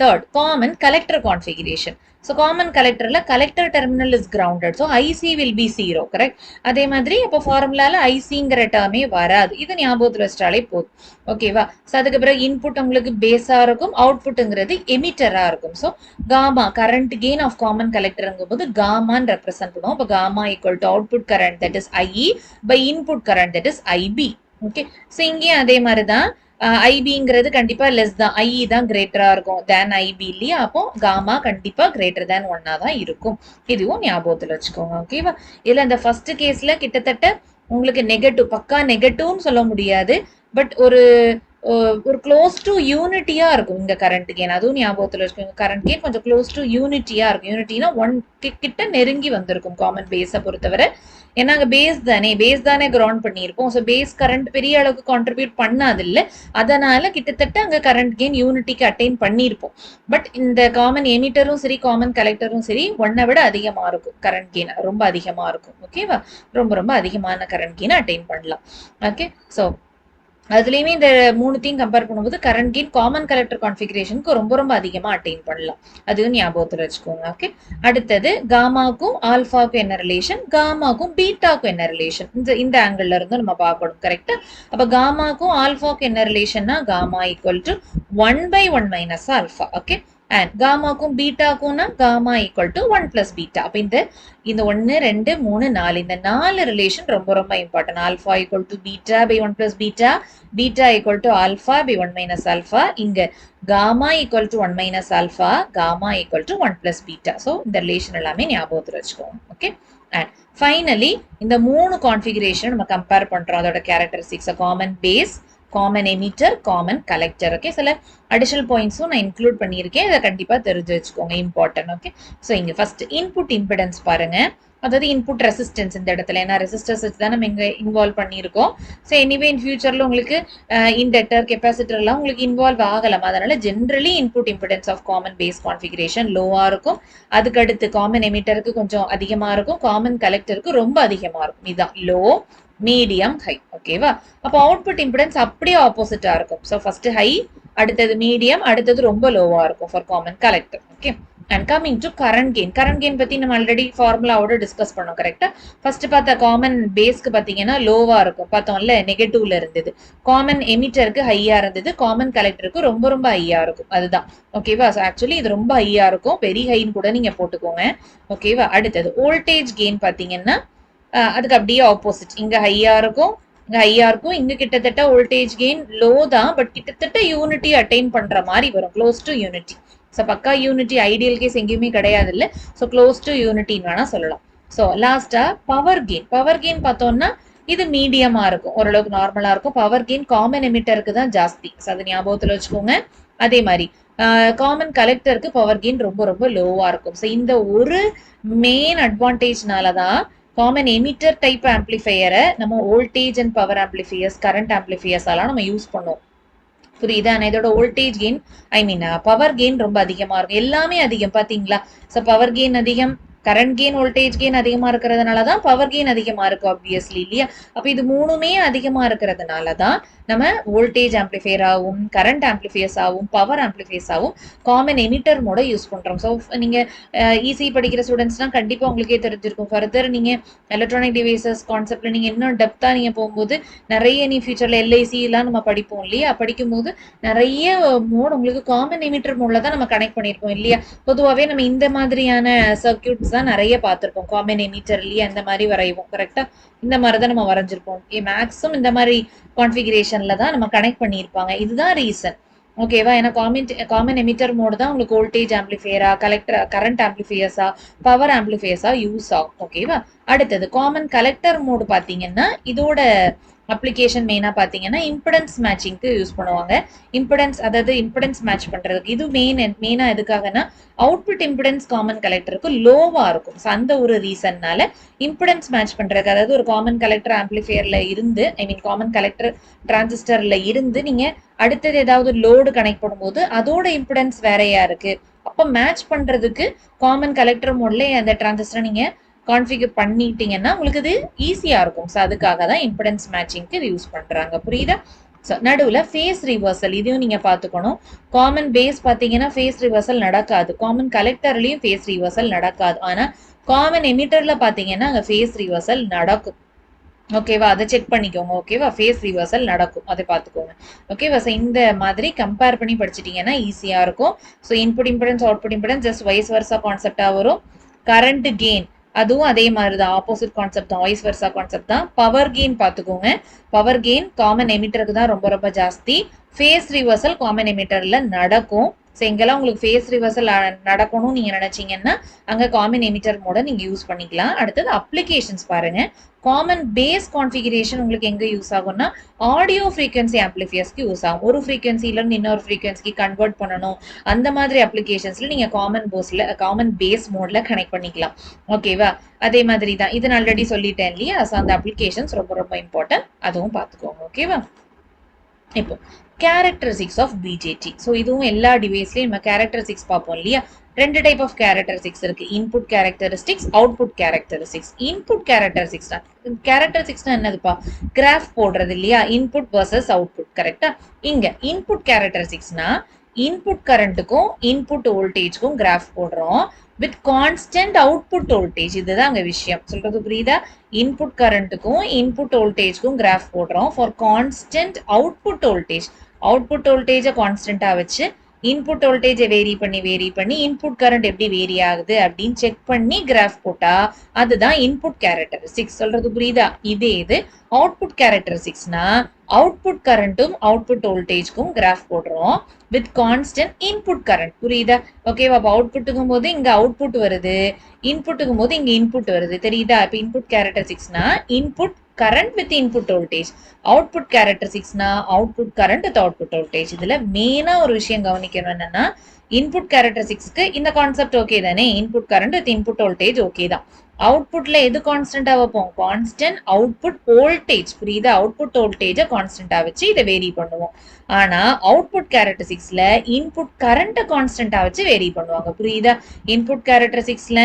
Third, common collector configuration. So common கலெக்டர்ல collector terminal is grounded. So IC will be 0 correct? அதே மாதிரி இப்போ ஃபார்முலால ஐசிங்கிற டேர்மே வராது. இது ஞாபகத்தில் வச்சிட்டாலே போதும். ஓகேவா? ஸோ அதுக்கு பிறகு இன்புட் உங்களுக்கு பேஸா இருக்கும், அவுட்புட்டுங்கிறது எமிட்டரா இருக்கும். So gamma current gain of common கலெக்டருங்கும் போது காமான்னு ரெப்ரசென்ட் பண்ணுவோம். இப்போ gamma equal to output current that is IE by input current that is IB. Okay, so இங்கேயும் அதே மாதிரி தான். ஐபிங்கிறது கண்டிப்பா லெஸ் தான், ஐஇ தான் கிரேட்டரா இருக்கும் தேன் ஐபி இல்லையா? அப்போ காமா கண்டிப்பா கிரேட்டர் தேன் 1 தான் இருக்கும். இதுவும் ஞாபகத்தில் வச்சுக்கோங்க. ஓகேவா? இதுல இந்த ஃபர்ஸ்ட் கேஸ்ல கிட்டத்தட்ட உங்களுக்கு நெகட்டிவ், பக்கா நெகட்டிவ்னு சொல்ல முடியாது, பட் ஒரு க்ளோஸ் டு யூனிட்டியா இருக்கும் இங்க கரண்ட் கெயின். அதுவும் ஞாபகத்தில் வச்சுக்கோங்க. கரண்ட் கெயின் கொஞ்சம் க்ளோஸ் டு யூனிட்டியா இருக்கும். யூனிட்டினா 1 கிட்ட நெருங்கி வந்திருக்கும் காமன் பேஸை பொறுத்தவரை. ஏன்னா அங்கே பேஸ் தானே கிரவுண்ட் பண்ணியிருப்போம். ஸோ பேஸ் கரண்ட் பெரிய அளவுக்கு கான்ட்ரிபியூட் பண்ணாது இல்லை, அதனால கிட்டத்தட்ட அங்கே கரண்ட் கெயின் யூனிட்டிக்கு அட்டைன் பண்ணியிருப்போம். பட் இந்த காமன் எமிட்டரும் சரி காமன் கலெக்டரும் சரி 1 விட அதிகமாக இருக்கும் கரண்ட் கெயின், ரொம்ப அதிகமாக இருக்கும். ஓகேவா? ரொம்ப ரொம்ப அதிகமான கரண்ட் கெயினை அட்டைன் பண்ணலாம். ஓகே, ஸோ அதுலேயுமே இந்த மூணுத்தையும் கம்பேர் பண்ணும்போது கரண்ட் கெயின் காமன் கலெக்டர் கான்ஃபிகரேஷனுக்கு ரொம்ப ரொம்ப அதிகமாக அட்டைன் பண்ணலாம். அதுவும் ஞாபகத்தில் வச்சுக்கோங்க. ஓகே, அடுத்தது காமாக்கும் ஆல்ஃபாவுக்கும் என்ன ரிலேஷன், காமாக்கும் பீட்டாக்கும் என்ன ரிலேஷன், இந்த ஆங்கிள் இருந்து நம்ம பார்க்கணும். கரெக்டா? அப்போ காமாக்கும் ஆல்ஃபாவுக்கும் என்ன ரிலேஷன்னா gamma equal to 1 by 1 minus alpha. Okay, and காமாக்கும் பீட்டாக்கும்னா gamma equal to 1 plus beta. அப்போ இந்த 1 2 3 4 இந்த 4 ரிலேஷன் ரொம்ப ரொம்ப important. Alpha equal to beta by 1 plus beta, beta equal to alpha by 1 minus alpha, இங்க gamma equal to 1 minus alpha, gamma equal to 1 plus beta. So இந்த relation எல்லாமே ஞாபகத்தில் வச்சுக்கோங்க. ஓகே, அண்ட் ஃபைனலி இந்த 3 configuration நம்ம compare பண்றோம். அதோட characteristics common base, common emitter, common collector. Okay, சில அடிஷனல் பாயிண்ட்ஸும் நான் இன்க்ளூட் பண்ணியிருக்கேன். இதை கண்டிப்பா தெரிஞ்சு வச்சுக்கோங்க, இம்பார்ட்டன்ட். ஓகே, ஸோ இங்க ஃபர்ஸ்ட் இன்புட் இம்பிடன்ஸ் பாருங்க, அதாவது இன்புட் ரெசிஸ்டன்ஸ் இந்த இடத்துல. ஏன்னா ரெசிஸ்டர்ஸ் வச்சு தான் நம்ம இங்கே இன்வால்வ் பண்ணியிருக்கோம். ஸோ எனிவே இன் ஃபியூச்சரில் உங்களுக்கு இண்டக்டர் கெப்பாசிட்டர்லாம் உங்களுக்கு இன்வால்வ் ஆகலாம். அதனால generally input impedance of common base configuration லோவாக இருக்கும். அதுக்கடுத்து காமன் எமிட்டருக்கு கொஞ்சம் அதிகமாக இருக்கும், காமன் கலெக்டருக்கு ரொம்ப அதிகமாக இருக்கும். இதுதான் லோ, மீடியம், ஹை. ஓகேவா? அப்போ அவுட்புட் இம்பிடன்ஸ் அப்படியே ஆப்போசிட்டா இருக்கும். ஸோ ஃபர்ஸ்ட் ஹை, அடுத்தது மீடியம், அடுத்தது ரொம்ப லோவா இருக்கும் for common collector. Okay, and coming to current gain. Current gain பத்தி நம்ம ஆல்ரெடி ஃபார்முலாவோட டிஸ்கஸ் பண்ணோம். கரெக்டா? ஃபர்ஸ்ட் பார்த்த காமன் பேஸ்க்கு பாத்தீங்கன்னா லோவா இருக்கும், பார்த்தோம்ல நெகட்டிவ்ல இருந்தது. காமன் எமிட்டருக்கு ஹையா இருந்தது, காமன் கலெக்டருக்கு ரொம்ப ரொம்ப ஹையா இருக்கும். அதுதான். ஓகேவா? ஸோ ஆக்சுவலி இது ரொம்ப ஹையா இருக்கும், வெரி ஹைன்னு கூட நீங்க போட்டுக்கோங்க. ஓகேவா? அடுத்தது வோல்டேஜ் கெயின் பாத்தீங்கன்னா அதுக்கு அப்படியே ஆப்போசிட், இங்க ஹையா இருக்கும், இங்க ஹையா இருக்கும், இங்க கிட்டத்தட்ட வோல்டேஜ் கெயின் லோ தான், பட் கிட்டத்தட்ட யூனிட்டி அட்டைன் பண்ற மாதிரி வரும், க்ளோஸ் டு யூனிட்டி. ஸோ பக்கா யூனிட்டி ஐடியல் கேஸ் எங்கேயுமே கிடையாது இல்லை. ஸோ க்ளோஸ் டு யூனிட்டின்னு வேணா சொல்லலாம். ஸோ லாஸ்டா பவர் கெயின். பவர் கெயின் பார்த்தோம்னா இது மீடியமா இருக்கும், ஓரளவுக்கு நார்மலா இருக்கும். பவர் கெயின் காமன் எமிட்டருக்கு தான் ஜாஸ்தி, ஸோ அது ஞாபகத்துல வச்சுக்கோங்க. அதே மாதிரி காமன் கலெக்டருக்கு பவர் கெயின் ரொம்ப ரொம்ப லோவா இருக்கும். ஸோ இந்த ஒரு மெயின் அட்வான்டேஜ்னால தான் காமன் எமிட்டர் டைப் ஆம்பிளிஃபையரை நம்ம voltage and power amplifiers, current amplifiers எல்லாம் நம்ம யூஸ் பண்ணுவோம். புரியுதா? இதோட வோல்டேஜ் கெயின் பவர் கெயின் ரொம்ப அதிகமா இருக்கும். எல்லாமே அதிகம் பாத்தீங்களா? ஸோ பவர் கெயின் அதிகம், கரண்ட் கெயின், வோல்டேஜ் கெயின் அதிகமா இருக்கிறதுனால தான் பவர் கெயின் அதிகமா இருக்கும் ஆப்வியஸ்லி இல்லையா? அப்ப இது மூணுமே அதிகமா இருக்கிறதுனால தான் நம்ம வோல்டேஜ் ஆம்பிளிஃபையர் ஆகும், கரண்ட் ஆம்பிளிஃபையர்ஸ் ஆகும், பவர் ஆம்பிளிஃபையர்ஸ் ஆகும் காமன் எமிட்டர் மோட யூஸ் பண்றோம். ஸோ நீங்க இசி படிக்கிற ஸ்டூடெண்ட்ஸ்னா கண்டிப்பா உங்களுக்கே தெரிஞ்சிருக்கும். ஃபர்தர் நீங்க எலக்ட்ரானிக் டிவைசஸ் கான்செப்ட்ல நீங்க இன்னும் டெப்தா நீங்க போகும்போது நிறைய நீ ஃபியூச்சர்ல எல்ஐசி எல்லாம் நம்ம படிப்போம் இல்லையா? படிக்கும் போது நிறைய மோட் உங்களுக்கு காமன் எமிட்டர் மோட்ல தான் நம்ம கனெக்ட் பண்ணிருப்போம் இல்லையா? பொதுவாகவே நம்ம இந்த மாதிரியான சர்க்கியூட்ஸ் தான் நிறைய பார்த்திருப்போம். காமன் எமிட்டர் இல்லையா? இந்த மாதிரி வரைவோம் கரெக்டா, இந்த மாதிரி தான் நம்ம வரைஞ்சிருப்போம். மேக்ஸும் இந்த மாதிரி கான்ஃபிகரேஷன்ல தான் நம்ம கனெக்ட் பண்ணியிருப்பாங்க. இதுதான் ரீசன். ஓகேவா? ஏன்னா காமன் எமிட்டர் மோட் தான் உங்களுக்கு வோல்டேஜ் ஆம்பிளிஃபையரா, கரண்ட் ஆம்பிளிஃபையர்ஸா, பவர் ஆம்பிளிஃபையர்ஸா யூஸ் ஆகும். ஓகேவா? அடுத்தது காமன் கலெக்டர் மோடு பாத்தீங்கன்னா இதோட அப்ளிகேஷன் மெயினா பாத்தீங்கன்னா இம்பிடன்ஸ் மேட்சிங்க்கு யூஸ் பண்ணுவாங்க. இம்பிடன்ஸ், அதாவது இம்பிடன்ஸ் மேட்ச் பண்றதுக்கு. இது மெயினா எதுக்காகனா அவுட்புட் இம்பிடன்ஸ் காமன் கலெக்டருக்கு லோவா இருக்கும். ஸோ அந்த ஒரு ரீசன்னால இம்பிடன்ஸ் மேட்ச் பண்றதுக்கு, அதாவது ஒரு காமன் கலெக்டர் ஆம்பிளிஃபையர்ல இருந்து, காமன் கலெக்டர் டிரான்சிஸ்டர்ல இருந்து நீங்க அடுத்தது ஏதாவது லோடு கனெக்ட் பண்ணும்போது அதோட இம்பிடன்ஸ் வேறையா இருக்கு. அப்ப மேட்ச் பண்றதுக்கு காமன் கலெக்டர் மோட்ல அந்த டிரான்சிஸ்டர் நீங்க கான்ஃபிகர் பண்ணிட்டீங்கன்னா உங்களுக்கு இது ஈஸியா இருக்கும். ஸோ அதுக்காக தான் இம்பிடன்ஸ் மேட்சிங்க்கு இது யூஸ் பண்றாங்க. புரியுதா? ஸோ நடுவில் ஃபேஸ் ரிவர்சல், இதையும் நீங்க பார்த்துக்கணும். காமன் பேஸ் பார்த்தீங்கன்னா ஃபேஸ் ரிவர்சல் நடக்காது, காமன் கலெக்டர்லயும் ஃபேஸ் ரிவர்சல் நடக்காது. ஆனா காமன் எமிட்டர்ல பார்த்தீங்கன்னா அங்கே ஃபேஸ் ரிவர்சல் நடக்கும். ஓகேவா? அதை செக் பண்ணிக்கோங்க. ஓகேவா? ஃபேஸ் ரிவர்சல் நடக்கும், அதை பார்த்துக்கோங்க. ஓகேவா? ஸோ இந்த மாதிரி கம்பேர் பண்ணி படிச்சிட்டீங்கன்னா ஈஸியா இருக்கும். So input impedance, output impedance just vice versa கான்செப்டா வரும். கரண்ட் கெயின் அதுவும் அதே மாதிரி தான், ஆப்போசிட் கான்செப்ட் தான், வைஸ் வர்சா கான்செப்ட் தான். பவர் கெயின் பார்த்துக்கோங்க. பவர் கெயின் காமன் எமிட்டருக்கு தான் ரொம்ப ரொம்ப ஜாஸ்தி. ஃபேஸ் ரிவர்சல் காமன் எமிட்டர்ல நடக்கும். ஸோ எங்கெல்லாம் உங்களுக்கு ஃபேஸ் ரிவர்சல் நடக்கணும்னு நீங்க நினைச்சீங்கன்னா அங்க காமன் எமிட்டர் மோட நீங்க யூஸ் பண்ணிக்கலாம். அடுத்தது அப்ளிகேஷன்ஸ் பாருங்க. காமன் பேஸ் கான்ஃபிகரேஷன் உங்களுக்கு எங்க யூஸ் ஆகும்னா ஆடியோ ஃப்ரீக்வன்சி ஆம்பிளிஃபையர்ஸ்க்கு யூஸ் ஆகும். ஒரு ஃப்ரீக்வன்சில இருந்து இன்னொரு ஃப்ரீக்வன்சிக்கு கன்வெர்ட் பண்ணணும், அந்த மாதிரி அப்ளிகேஷன்ஸ்ல நீங்க காமன் பேஸ் மோட்ல கனெக்ட் பண்ணிக்கலாம். ஓகேவா? அதே மாதிரி தான் இது நான் ஆல்ரெடி சொல்லிட்டேன் இல்லையா? ஸோ அந்த அப்ளிகேஷன்ஸ் ரொம்ப ரொம்ப இம்பார்ட்டன்ட், அதுவும் பார்த்துக்கோங்க. ஓகேவா? இப்போ கேரக்டரிஸ்டிக்ஸ் ஆஃப் பிஜேடி. ஸோ இதுவும் எல்லா டிவைஸ்லயும் நம்ம கேரக்டரிஸ்டிக்ஸ் பார்ப்போம் இல்லையா? ரெண்டு டைப் ஆஃப் கேரக்டரிஸ்டிக்ஸ் இருக்கு, input characteristics, output characteristics. Input characteristics தான், கேரக்டரிஸ்டிக்ஸ்னா என்னதுப்பா? கிராஃப் போடுறது இல்லையா? Input versus output. கரெக்டா? இங்க இன்புட் கேரக்டரிஸ்டிக்ஸ்னா இன்புட் கரண்ட்டுக்கும் இன்புட் வோல்டேஜ்க்கும் கிராஃப் போடுறோம் வித் கான்ஸ்டன்ட் அவுட்புட் வோல்டேஜ். இதுதான் அங்க விஷயம். சொல்றது புரியுதா? இன்புட் கரண்ட்டுக்கும் இன்புட் வோல்டேஜ்க்கும் கிராஃப் போடுறோம் for constant output voltage. Output வோல்டேஜை கான்ஸ்டன்டா வச்சு இன்புட் வோல்டேஜை வேரி பண்ணி இன்புட் கரண்ட் எப்படி வேரி ஆகுது அப்படின்னு செக் பண்ணி கிராஃப் போட்டா அதுதான் இன்புட் கேரக்டரிஸ்டிக்ஸ். சொல்றது புரியுதா? இதே இது அவுட்புட் கேரக்டரிஸ்டிக்ஸ்னா அவுட்புட் கரண்ட்டும் அவுட்புட் வோல்டேஜ்க்கும் கிராஃப் போடுறோம் வித் கான்ஸ்டன்ட் இன்புட் கரண்ட். புரியுதா? ஓகேவா? அப்போ அவுட்புட்டுக்கும் போது இங்க அவுட்புட் வருது, இன்புட்டுக்கும் போது இங்க இன்புட் வருது. தெரியுதா? இப்போ இன்புட் கேரக்டரிஸ்டிக்ஸ்னா input current with input voltage, output கேரக்டரிஸ்டிக்ஸ்னா output current with output voltage. இதுல மெயினா ஒரு விஷயம் கவனிக்கணும் என்னன்னா இன்புட் கேரக்டரிஸ்டிக்ஸ்க்கு இந்த கான்செப்ட் ஓகே தானே? Input current with input voltage okay தான். அவுட்புட்ல எது கான்ஸ்டன்டா வைப்போம்? Constant output voltage. புரியுதா? அவுட்புட் வோல்டேஜை கான்ஸ்டன்டா வச்சு இதை வேரி பண்ணுவோம். ஆனா அவுட்புட் கேரக்டரிஸ்டிக்ஸ்ல இன்புட் கரண்ட்டை கான்ஸ்டன்டா வச்சு வேரி பண்ணுவாங்க. புரியுதா? இன்புட் கேரக்டரிஸ்டிக்ஸ்ல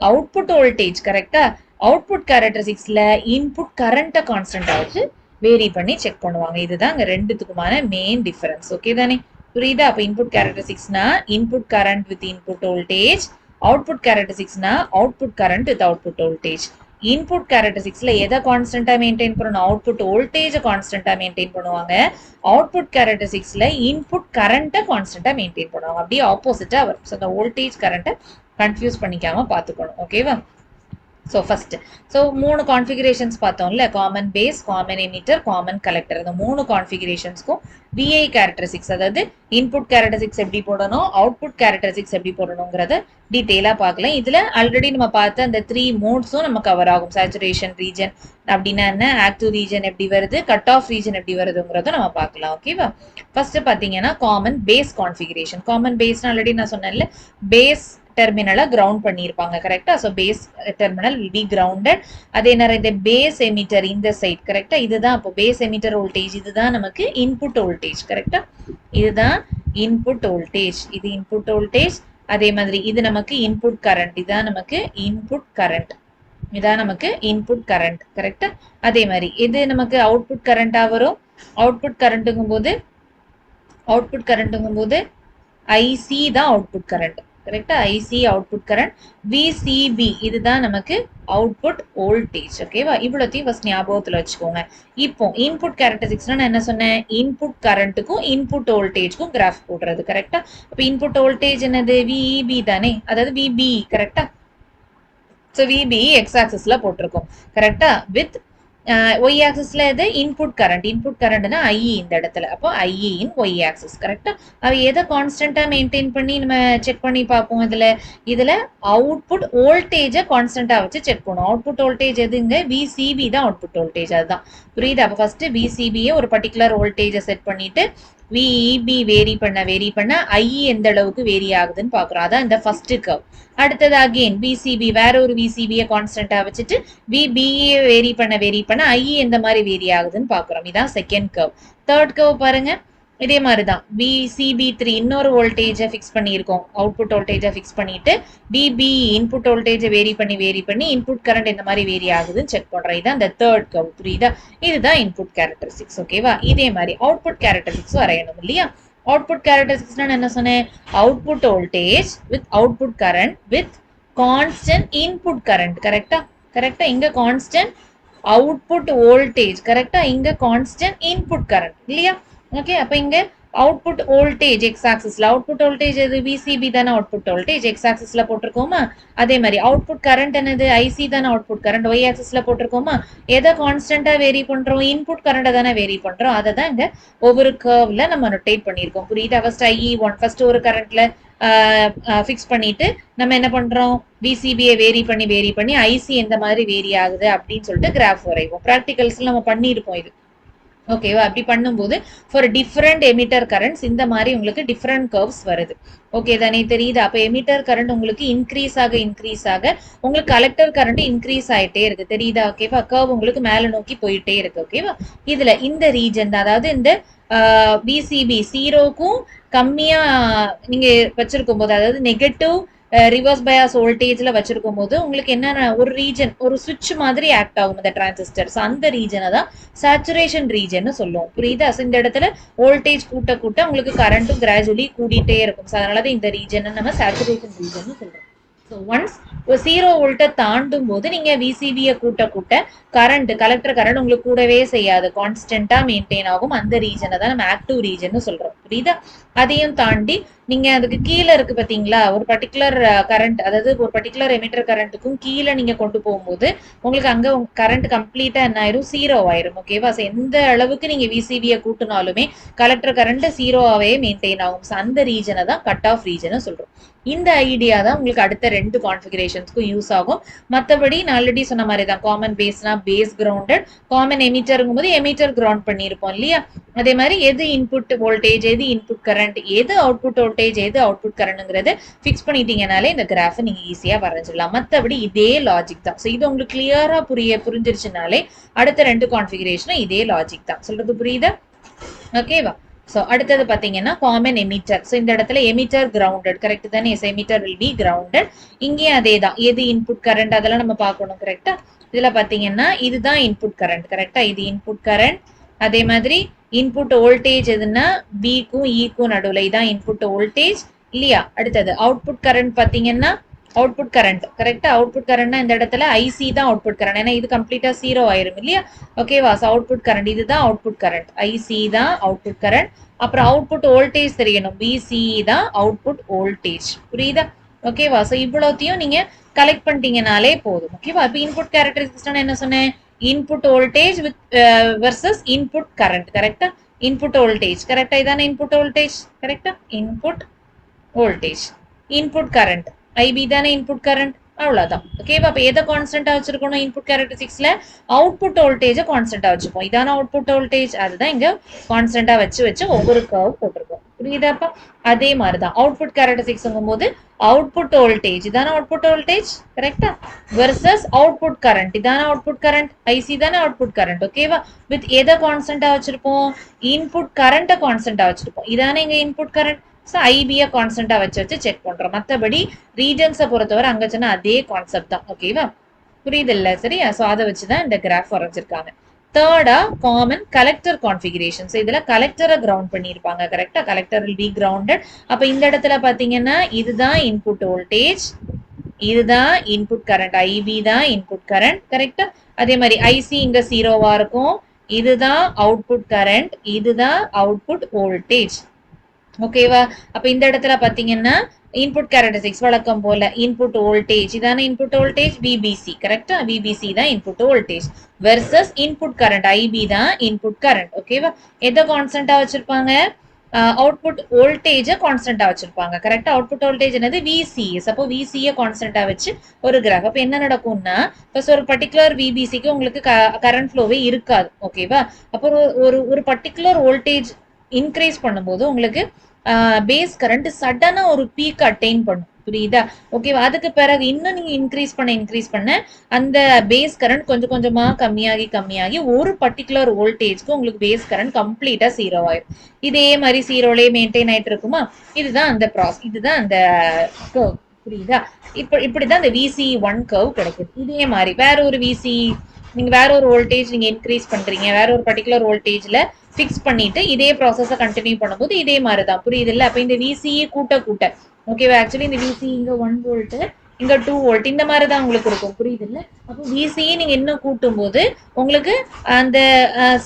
அவுட்புட் வோல்டேஜ் கரெக்டா, அவுட்புட் கேரக்டரிஸ்டிக்ஸ்ல இன்புட் கரண்ட்டை கான்ஸ்டன்டா வச்சு வேரி பண்ணி செக் பண்ணுவாங்க. இதுதான் அங்க ரெண்டுத்துக்குமான மெயின் டிஃபரன்ஸ். ஓகே தானே? புரியுதா? அப்ப இன்புட் கேரக்டரிஸ்டிக்ஸ்னா input current with input voltage, output கேரக்டரிஸ்டிக்ஸ்னா output current with output voltage. Input கேரக்டரிஸ்டிக்ஸ்ல எதை கான்ஸ்டன்டா மெயின்டைன் பண்ணணும்? அவுட்புட் வோல்டேஜை கான்ஸ்டன்டா மெயின்டைன் பண்ணுவாங்க. அவுட்புட் கேரக்டரிஸ்டிக்ஸ்ல இன்புட் கரண்ட்டை கான்ஸ்டன்டா மெயின்டைன் பண்ணுவாங்க. அப்படியே ஆப்போசிட்டா வரும். ஸோ அந்த வோல்டேஜ் கரண்ட்டை கன்ஃபியூஸ் பண்ணிக்காம பார்த்துக்கணும். ஓகேவா? ஸோ ஃபர்ஸ்ட் மூணு கான்ஃபிகரேஷன்ஸ் பார்த்தோம்ல, common base, common emitter, common collector. இந்த மூணு கான்ஃபிகரேஷன்ஸ்க்கும் விஐ கேரக்டரிஸ்டிக்ஸ், அதாவது இன்புட் கேரக்டரிஸ்டிக்ஸ் எப்படி போடணும், அவுட்புட் கேரக்டரிஸ்டிக்ஸ் எப்படி போடணுங்கிறத டீட்டெயிலாக பார்க்கலாம். இதில் ஆல்ரெடி நம்ம பார்த்த அந்த 3 மோட்ஸும் நம்ம கவர் ஆகும். சேச்சுரேஷன் ரீஜன் அப்படின்னா என்ன, ஆக்டிவ் ரீஜன் எப்படி வருது, கட் ஆஃப் ரீஜன் எப்படி வருதுங்கிறத நம்ம பார்க்கலாம். ஓகேவா? ஃபர்ஸ்ட் பார்த்தீங்கன்னா காமன் பேஸ் கான்ஃபிகரேஷன். காமன் பேஸ்னா ஆல்ரெடி நான் சொன்னேன்ல, பேஸ் டெர்மினலை கிரவுண்ட் பண்ணியிருப்பாங்க. கரெக்டா? So base terminal will be grounded. அதே நேரம் இந்த பேஸ் எமிட்டர் இந்த சைட். கரெக்டா? இதுதான் அப்போ பேஸ் எமிட்டர் வோல்டேஜ். இதுதான் நமக்கு இன்புட் வோல்டேஜ். கரெக்டா? இதுதான் இன்புட் வோல்டேஜ். இது இன்புட் வோல்டேஜ். அதே மாதிரி இது நமக்கு இன்புட் கரண்ட். இதான் நமக்கு இன்புட் கரண்ட். இதான் நமக்கு இன்புட் கரண்ட். கரெக்டா? அதே மாதிரி இது நமக்கு அவுட்புட் கரண்டா வரும். அவுட்புட் கரண்ட்டுங்கும் போது ஐசி தான் அவுட்புட் கரண்ட். கரெக்டா? IC output current. விசிபி இதுதான் நமக்கு அவுட்புட் வோல்டேஜ். ஓகேவா? இவ்வளோத்தையும் ஃபர்ஸ்ட் ஞாபகத்தில் வச்சுக்கோங்க. இப்போ இன்புட் கேரக்டரிஸ்டிக்ஸ்னா நான் என்ன சொன்னேன், இன்புட் கரண்ட்டுக்கும் இன்புட் வோல்டேஜ்க்கும் கிராஃப் போடுறது. கரெக்டா? இப்போ இன்புட் வோல்டேஜ் என்னது, விஇபி தானே, அதாவது விபி. கரெக்டா? ஸோ விபி எக்ஸ் ஆக்சிஸ்ல போட்டிருக்கோம். கரெக்டா? வித் ஒய் ஆக்சிஸ்ல இது இன்புட் கரண்ட். இன்புட் கரண்ட்னா ஐஇ இந்த இடத்துல. அப்போ ஐஇ இன் ஒய் ஆக்சிஸ். கரெக்டா? அவ எதை கான்ஸ்டன்டா மெயின்டைன் பண்ணி நம்ம செக் பண்ணி பார்ப்போம். இதுல அவுட்புட் வோல்டேஜை கான்ஸ்டன்டா வச்சு செக் பண்ணுவோம். அவுட்புட் வோல்டேஜ் எதுங்க, விசிபி தான் அவுட்புட் வோல்டேஜ். அதுதான் புரியுது. அப்போ ஃபர்ஸ்ட் விசிபியை ஒரு பர்டிகுலர் வோல்டேஜை செட் பண்ணிட்டு விஇபி வேரி பண்ண ஐஇ எந்த அளவுக்கு வேரி ஆகுதுன்னு பாக்குறோம். அதான் இந்த ஃபர்ஸ்ட் கர்வ். அடுத்தது அகெயின் விசிபி, வேற ஒரு விசிபியை கான்ஸ்டன்டா வச்சுட்டு விபிஏ வேரி பண்ண ஐஇ எந்த மாதிரி வேரி ஆகுதுன்னு பாக்குறோம். இதான் செகண்ட் கர்வ். தேர்ட் கர்வ் பாருங்க, இதே மாதிரி தான் விசிபி3 இன்னொரு வோல்டேஜை ஃபிக்ஸ் பண்ணியிருக்கோம். அவுட்புட் வோல்டேஜை ஃபிக்ஸ் பண்ணிட்டு விபி இன்புட் வோல்டேஜை வேரி பண்ணி இன்புட் கரண்ட் இந்த மாதிரி வேரி ஆகுதுன்னு செக் பண்றோம். இதான் இந்த தேர்ட் கர்வ். புரியுதா? இதுதான் இன்புட் கேரக்டரிஸ்டிக்ஸ். ஓகேவா? இதே மாதிரி அவுட்புட் கேரக்டரிஸ்டிக்ஸ் வரையணும் இல்லையா? அவுட்புட் கேரக்டரிஸ்டிக்ஸ்னா என்ன சொன்னேன், output voltage with output current with constant input current. கரெக்டா? இங்க கான்ஸ்டன்ட் அவுட்புட் வோல்டேஜ். கரெக்டா? இங்க கான்ஸ்டன்ட் இன்புட் கரண்ட் இல்லையா? ஓகே. அப்ப இங்க அவுட்புட் வோல்டேஜ் எக்ஸ் ஆக்சிஸ்ல, அவுட்புட் வோல்டேஜ் எது, விசிபி தானே அவுட்புட் வோல்டேஜ், எக்ஸ் ஆக்சிஸ்ல போட்டிருக்கோமா? அதே மாதிரி அவுட்புட் கரண்ட் என்னது, ஐசி தானே அவுட்புட் கரண்ட், ஒய் ஆக்சிஸ்ல போட்டிருக்கோமா? எதை கான்ஸ்டன்டா வேரி பண்றோம், இன்புட் கரண்ட் தானே வேரி பண்றோம். அதை தான் இங்க ஒவ்வொரு கர்வ்ல நம்ம நோட்டேட் பண்ணியிருக்கோம். புரியுதா? ஃபர்ஸ்ட் IE1 ஃபர்ஸ்ட் ஒரு கரண்ட்ல ஃபிக்ஸ் பண்ணிட்டு நம்ம என்ன பண்றோம், விசிபியை வேரி பண்ணி ஐசி எந்த மாதிரி வேரி ஆகுது அப்படின்னு சொல்லிட்டு கிராஃப் வரைவோம். ப்ராக்டிகல்ஸ்ல நம்ம பண்ணியிருப்போம் இது. ஓகேவா? அப்படி பண்ணும்போது ஃபார் டிஃப்ரெண்ட் எமிட்டர் கரண்ட்ஸ் இந்த மாதிரி உங்களுக்கு டிஃப்ரெண்ட் கர்வ்ஸ் வருது. ஓகே தானே? தெரியுது? அப்போ எமிட்டர் கரண்ட் உங்களுக்கு இன்க்ரீஸ் ஆக உங்களுக்கு கலெக்டர் கரண்ட் இன்க்ரீஸ் ஆகிட்டே இருக்கு. தெரியுதா? ஓகேவா? கர்வ் உங்களுக்கு மேலே நோக்கி போயிட்டே இருக்கு. ஓகேவா? இதுல இந்த ரீஜன் தான், அதாவது இந்த பிசிபி 0க்கும் கம்மியா நீங்க வச்சிருக்கும் போது, அதாவது நெகட்டிவ் ரிவர்ஸ் பயாஸ் வோல்டேஜ்ல வச்சிருக்கும் போது உங்களுக்கு என்ன ஒரு ரீஜன், ஒரு சுவிட்ச் மாதிரி ஆக்ட் ஆகும் இந்த டிரான்சிஸ்டர். அந்த ரீஜனை தான் சேச்சுரேஷன் ரீஜன் சொல்லுவோம். புரியுதா? இந்த இடத்துல வோல்டேஜ் கூட்ட உங்களுக்கு கரண்ட்டும் கிராஜுவலி கூடிட்டே இருக்கும். அதனாலதான் இந்த ரீஜன் நம்ம சேச்சுரேஷன் ரீஜன் சொல்றோம். ஸோ ஒன்ஸ் 0 வோல்ட்டை தாண்டும் போது நீங்க விசிபியை கூட்ட கரண்ட், கலெக்டர் கரண்ட் உங்களுக்கு கூடவே செய்யாது, கான்ஸ்டன்டா மெயின்டைன் ஆகும். அந்த ரீஜனை தான் நம்ம ஆக்டிவ் ரீஜன் சொல்றோம். புரியுதா? அதையும் தாண்டி நீங்க அதுக்கு கீழே இருக்கு பாத்தீங்களா, ஒரு பர்டிகுலர் கரண்ட், அதாவது ஒரு பர்டிகுலர் எமிட்டர் கரண்ட்டுக்கும் கீழே நீங்க கொண்டு போகும்போது உங்களுக்கு அங்க கரண்ட் கம்ப்ளீட்டா என்ன ஆயிரும், 0 ஆயிரும். ஓகேவா? எந்த அளவுக்கு நீங்க விசிபியை கூட்டினாலுமே கலெக்டர் கரண்ட் 0ஆவே மெயின்டைன் ஆகும். அந்த ரீஜனை தான் கட் ஆஃப் ரீஜன் சொல்றோம். இந்த ஐடியா தான் உங்களுக்கு அடுத்த 2 கான்ஃபிகரேஷன்ஸ்க்கும் யூஸ் ஆகும். மற்றபடி நான் ஆல்ரெடி சொன்ன மாதிரி தான், காமன் பேஸ்னா பேஸ் கிரவுண்டட், காமன் எமிட்டருங்கும் போது எமிட்டர் கிரவுண்ட் பண்ணியிருப்போம் இல்லையா? அதே மாதிரி எது இன்புட் வோல்டேஜ், எது இன்புட் கரண்ட், எது அவுட்புட் வோல்டேஜ், எது அவுட்புட் கரண்ட்ங்கிறது ஃபிக்ஸ் பண்ணிட்டீங்கனாலே இந்த கிராஃபை நீங்க ஈஸியா வரைஞ்சிடலாம். மற்றபடி இதே லாஜிக் தான். ஸோ இது உங்களுக்கு கிளியரா புரிஞ்சிருச்சுனாலே அடுத்த 2 கான்ஃபிகரேஷனும் இதே லாஜிக் தான். சொல்றது புரியுதா? ஓகேவா? ஸோ அடுத்தது பார்த்தீங்கன்னா காமன் எமிட்டர். ஸோ இந்த இடத்துல எமிட்டர் கிரவுண்டட். கரெக்ட் தானே? Emitter will be grounded. இங்கேயும் அதே தான், எது இன்புட் கரண்ட் அதெல்லாம் நம்ம பார்க்கணும். கரெக்டா? இதுல பார்த்தீங்கன்னா இதுதான் இன்புட் கரண்ட். கரெக்டா? இது இன்புட் கரண்ட். அதே மாதிரி இன்புட் வோல்டேஜ் எதுன்னா பிக்கும் ஈக்கும் நடுவில், இதான் இன்புட் வோல்டேஜ் இல்லையா? அடுத்தது அவுட்புட் கரண்ட் பார்த்தீங்கன்னா அவுட்புட் கரண்ட். கரெக்டா? அவுட்புட் கரண்ட்னா இந்த இடத்துல ஐசி தான் அவுட்புட் கரண்ட், ஏன்னா இது கம்ப்ளீட்டா 0 ஆயிரும் இல்லையா? ஓகேவா? அவுட்புட் கரண்ட் இதுதான் அவுட்புட் கரண்ட், ஐசி தான் அவுட்புட் கரண்ட். அப்புறம் அவுட்புட் வோல்டேஜ் தெரியணும், பிசி தான் அவுட்புட் வோல்டேஜ். புரியுதா? ஓகேவா? ஸோ இவ்வளோத்தையும் நீங்க கலெக்ட் பண்ணிட்டீங்கனாலே போதும். ஓகேவா? இப்போ இன்புட் கேரக்டரிஸ்டிக்ஸ் என்ன சொன்னேன்? Input voltage with versus input current. கரெக்டா? இன்புட் வோல்டேஜ் கரெக்டா? இதான இன்புட் வோல்டேஜ் கரெக்டா? Input voltage input current IP தானே இன்புட் கரண்ட். அவ்வளவுதான். ஓகேவா? அப்ப எதை கான்ஸ்டன்டா வச்சிருக்கணும்? இன்புட் கேரக்டரிஸ்டிக்ஸ்ல அவுட்புட் வோல்டேஜை கான்ஸ்டன்டா வச்சுப்போம். இதான அவுட்புட் வோல்டேஜ், அதுதான் இங்க கான்ஸ்டன்டா வச்சு ஒவ்வொரு கர்வ் போட்டிருக்கோம். புரியுதாப்பா? அதே மாதிரிதான் அவுட்புட் கேரக்டரிஸ்டிக்ஸ்ங்கும் போது அவுட்புட் வோல்டேஜ் இதான அவுட்புட் வோல்டேஜ் கரெக்டா? வெர்சஸ் அவுட்புட் கரண்ட் இதான அவுட்புட் கரண்ட். ஐசி தானே அவுட்புட் கரண்ட். ஓகேவா? வித் எதை கான்ஸ்டன்டா வச்சிருப்போம்? இன்புட் கரண்ட்டை கான்ஸ்டன்டா வச்சிருப்போம். இதானே இங்க இன்புட் கரண்ட். ஸோ ஐபியை கான்ஸ்டன்டா வச்சு செக் பண்றோம். மற்றபடி ரீஜன்ஸை பொறுத்தவரை அங்க சொன்ன அதே கான்செப்ட் தான். ஓகேவா? புரியுது இல்ல? சரியா? ஸோ அதை வச்சுதான் இந்த கிராஃப் வரைஞ்சிருக்காங்க. தேர்டா காமன் கலெக்டர் கான்ஃபிகரேஷன்ஸ். இதுல கலெக்டரை கிரவுண்ட் பண்ணிருப்பாங்க. கரெக்டா? Collector will be grounded. அப்ப இந்த இடத்துல பாத்தீங்கன்னா இதுதான் இன்புட் வோல்டேஜ், இதுதான் இன்புட் கரண்ட். ஐபி தான் இன்புட் கரண்ட். கரெக்டா? அதே மாதிரி ஐசி இங்க 0வா இருக்கும். இதுதான் அவுட்புட் கரண்ட், இதுதான் அவுட்புட் வோல்டேஜ். ஓகேவா? அப்ப இந்த இடத்துல பாத்தீங்கன்னா இன்புட் கேரக்டரிஸ்டிக்ஸ் வழக்கம் போல இன்புட் வோல்டேஜ் இதான இன்புட் வோல்டேஜ் விபிசி. கரெக்டா? விபிசி தான் input voltage versus input current IB தான் இன்புட் கரண்ட். ஓகேவா? எதை கான்ஸ்டன்டா வச்சிருப்பாங்க? அவுட்புட் வோல்டேஜை கான்ஸ்டன்டா வச்சிருப்பாங்க. கரெக்டா? அவுட்புட் வோல்டேஜ் என்னது? விசிஎஸ். அப்போ விசியை கான்ஸ்டன்டா வச்சு ஒரு கிராஃப். அப்ப என்ன நடக்கும்னா ஃபர்ஸ்ட் ஒரு பர்டிகுலர் விபிசிக்கு உங்களுக்கு கரண்ட் ஃப்ளோவே இருக்காது. ஓகேவா? அப்போ ஒரு பர்டிகுலர் வோல்டேஜ் இன்க்ரீஸ் பண்ணும்போது உங்களுக்கு பேஸ் கரண்ட் சடனா ஒரு பீக் அட்டைன் பண்ணும். புரியுதா? ஓகேவா? அதுக்கு பிறகு இன்னும் நீங்க இன்க்ரீஸ் பண்ண அந்த பேஸ் கரண்ட் கொஞ்சம் கொஞ்சமா கம்மியாகி ஒரு பர்டிகுலர் வோல்டேஜ்க்கு உங்களுக்கு பேஸ் கரண்ட் கம்ப்ளீட்டா 0 ஆயிரும். இதே மாதிரி 0லயே மெயின்டைன் ஆயிட்டு இருக்குமா? இதுதான் அந்த ப்ராசஸ், இதுதான் அந்த கர்வ். புரியுதா? இப்படிதான் இந்த VC1 கர்வ் கிடைக்குது. இதே மாதிரி வேற ஒரு நீங்க வேற ஒரு வோல்டேஜ் நீங்க இன்க்ரீஸ் பண்றீங்க, வேற ஒரு பர்டிகுலர் வோல்டேஜ்ல ஃபிக்ஸ் பண்ணிட்டு இதே ப்ராசஸை கண்டினியூ பண்ணும்போது இதே மாதிரி தான். புரியுது இல்ல? அப்ப இந்த விசிஏ கூட்ட ஓகேவா? ஆக்சுவலி இந்த விசி இங்க 1 வோல்ட், இங்க 2 வோல்ட், இந்த மாதிரி தான் உங்களுக்கு இருக்கும். புரியுது இல்ல? அப்போ விசிஏ நீங்க இன்னும் கூட்டும் போது உங்களுக்கு அந்த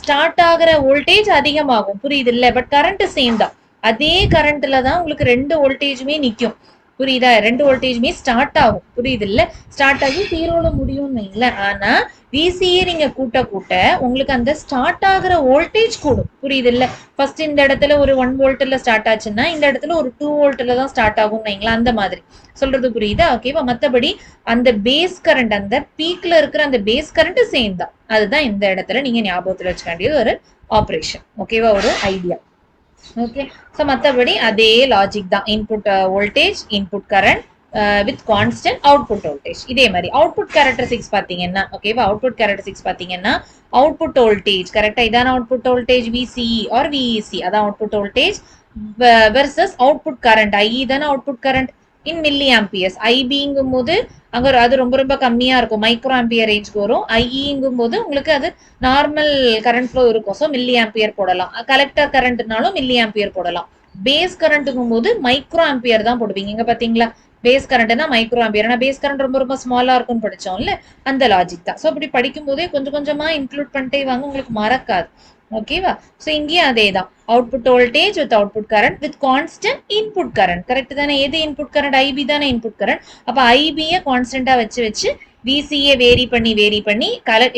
ஸ்டார்ட் ஆகிற வோல்டேஜ் அதிகமாகும். புரியுது இல்ல? பட் கரண்ட் சேம் தான். அதே கரண்ட்ல தான் உங்களுக்கு 2 வோல்டேஜுமே நிக்கும். புரியுதா? 2 வோல்டேஜுமே ஸ்டார்ட் ஆகும். புரியுது இல்ல? ஸ்டார்ட் ஆகி 0ல முடியும்னு வைங்கள. ஆனா விசிஏ நீங்க கூட்ட உங்களுக்கு அந்த ஸ்டார்ட் ஆகுற வோல்டேஜ் கூடும். புரியுது இல்ல? ஃபர்ஸ்ட் இந்த இடத்துல ஒரு 1 வோல்ட்ல ஸ்டார்ட் ஆச்சுன்னா இந்த இடத்துல ஒரு 2 வோல்ட்ல தான் ஸ்டார்ட் ஆகும் வைங்களா. அந்த மாதிரி சொல்றது புரியுதா? ஓகேவா? மத்தபடி அந்த பேஸ் கரண்ட், அந்த பீக்ல இருக்கிற அந்த பேஸ் கரண்ட் சேம் தான். அதுதான் இந்த இடத்துல நீங்க ஞாபகத்துல வச்சுக்க வேண்டியது ஒரு ஆப்ரேஷன். ஓகேவா? ஒரு ஐடியா. ஓகே. ஸோ மற்றபடி அதே லாஜிக் தான். Input voltage, input current with constant output voltage. இதே மாதிரி அவுட்புட் கேரக்டரிஸ்டிக்ஸ் பார்த்தீங்கன்னா, ஓகேவா? அவுட்புட் கேரக்டரிஸ்டிக்ஸ் பார்த்தீங்கன்னா அவுட்புட் வோல்டேஜ் கரெக்டா? இதான output voltage VCE or VEC, அதான் output voltage versus output current IE தானே output current in milliamperes. ஐபிங்கும் போது அங்க அது ரொம்ப ரொம்ப கம்மியா இருக்கும், மைக்ரோ ஆம்பியர் ரேஞ்ச்க்கு வரும். ஐஇங்கும் போது உங்களுக்கு அது நார்மல் கரண்ட் ஃப்ளோ இருக்கும். ஸோ மில்லி ஆம்பியர் போடலாம். கலெக்டர் கரண்ட்னாலும் மில்லி ஆம்பியர் போடலாம். பேஸ் கரண்ட்டுங்கும் போது மைக்ரோ ஆம்பியர் தான் போடுவீங்க. இங்க பாத்தீங்களா? பேஸ் கரண்ட்னா மைக்ரோ ஆம்பியர். ஆனா பேஸ் கரண்ட் ரொம்ப ரொம்ப ஸ்மாலா இருக்கும்னு படிச்சோம்ல, அந்த லாஜிக் தான். ஸோ அப்படி படிக்கும் போதே கொஞ்சம் கொஞ்சமா இன்க்ளூட் பண்ணிட்டே வாங்க, உங்களுக்கு மறக்காது. ஓகேவா? ஸோ இங்கேயும் அதே தான். Output voltage with output current with constant input current. Correct தானே? எது இன்புட் கரண்ட்? ஐபி தானே இன்புட் கரண்ட். அப்ப ஐபியை கான்ஸ்டன்டா வச்சு விசிஏ வேரி பண்ணி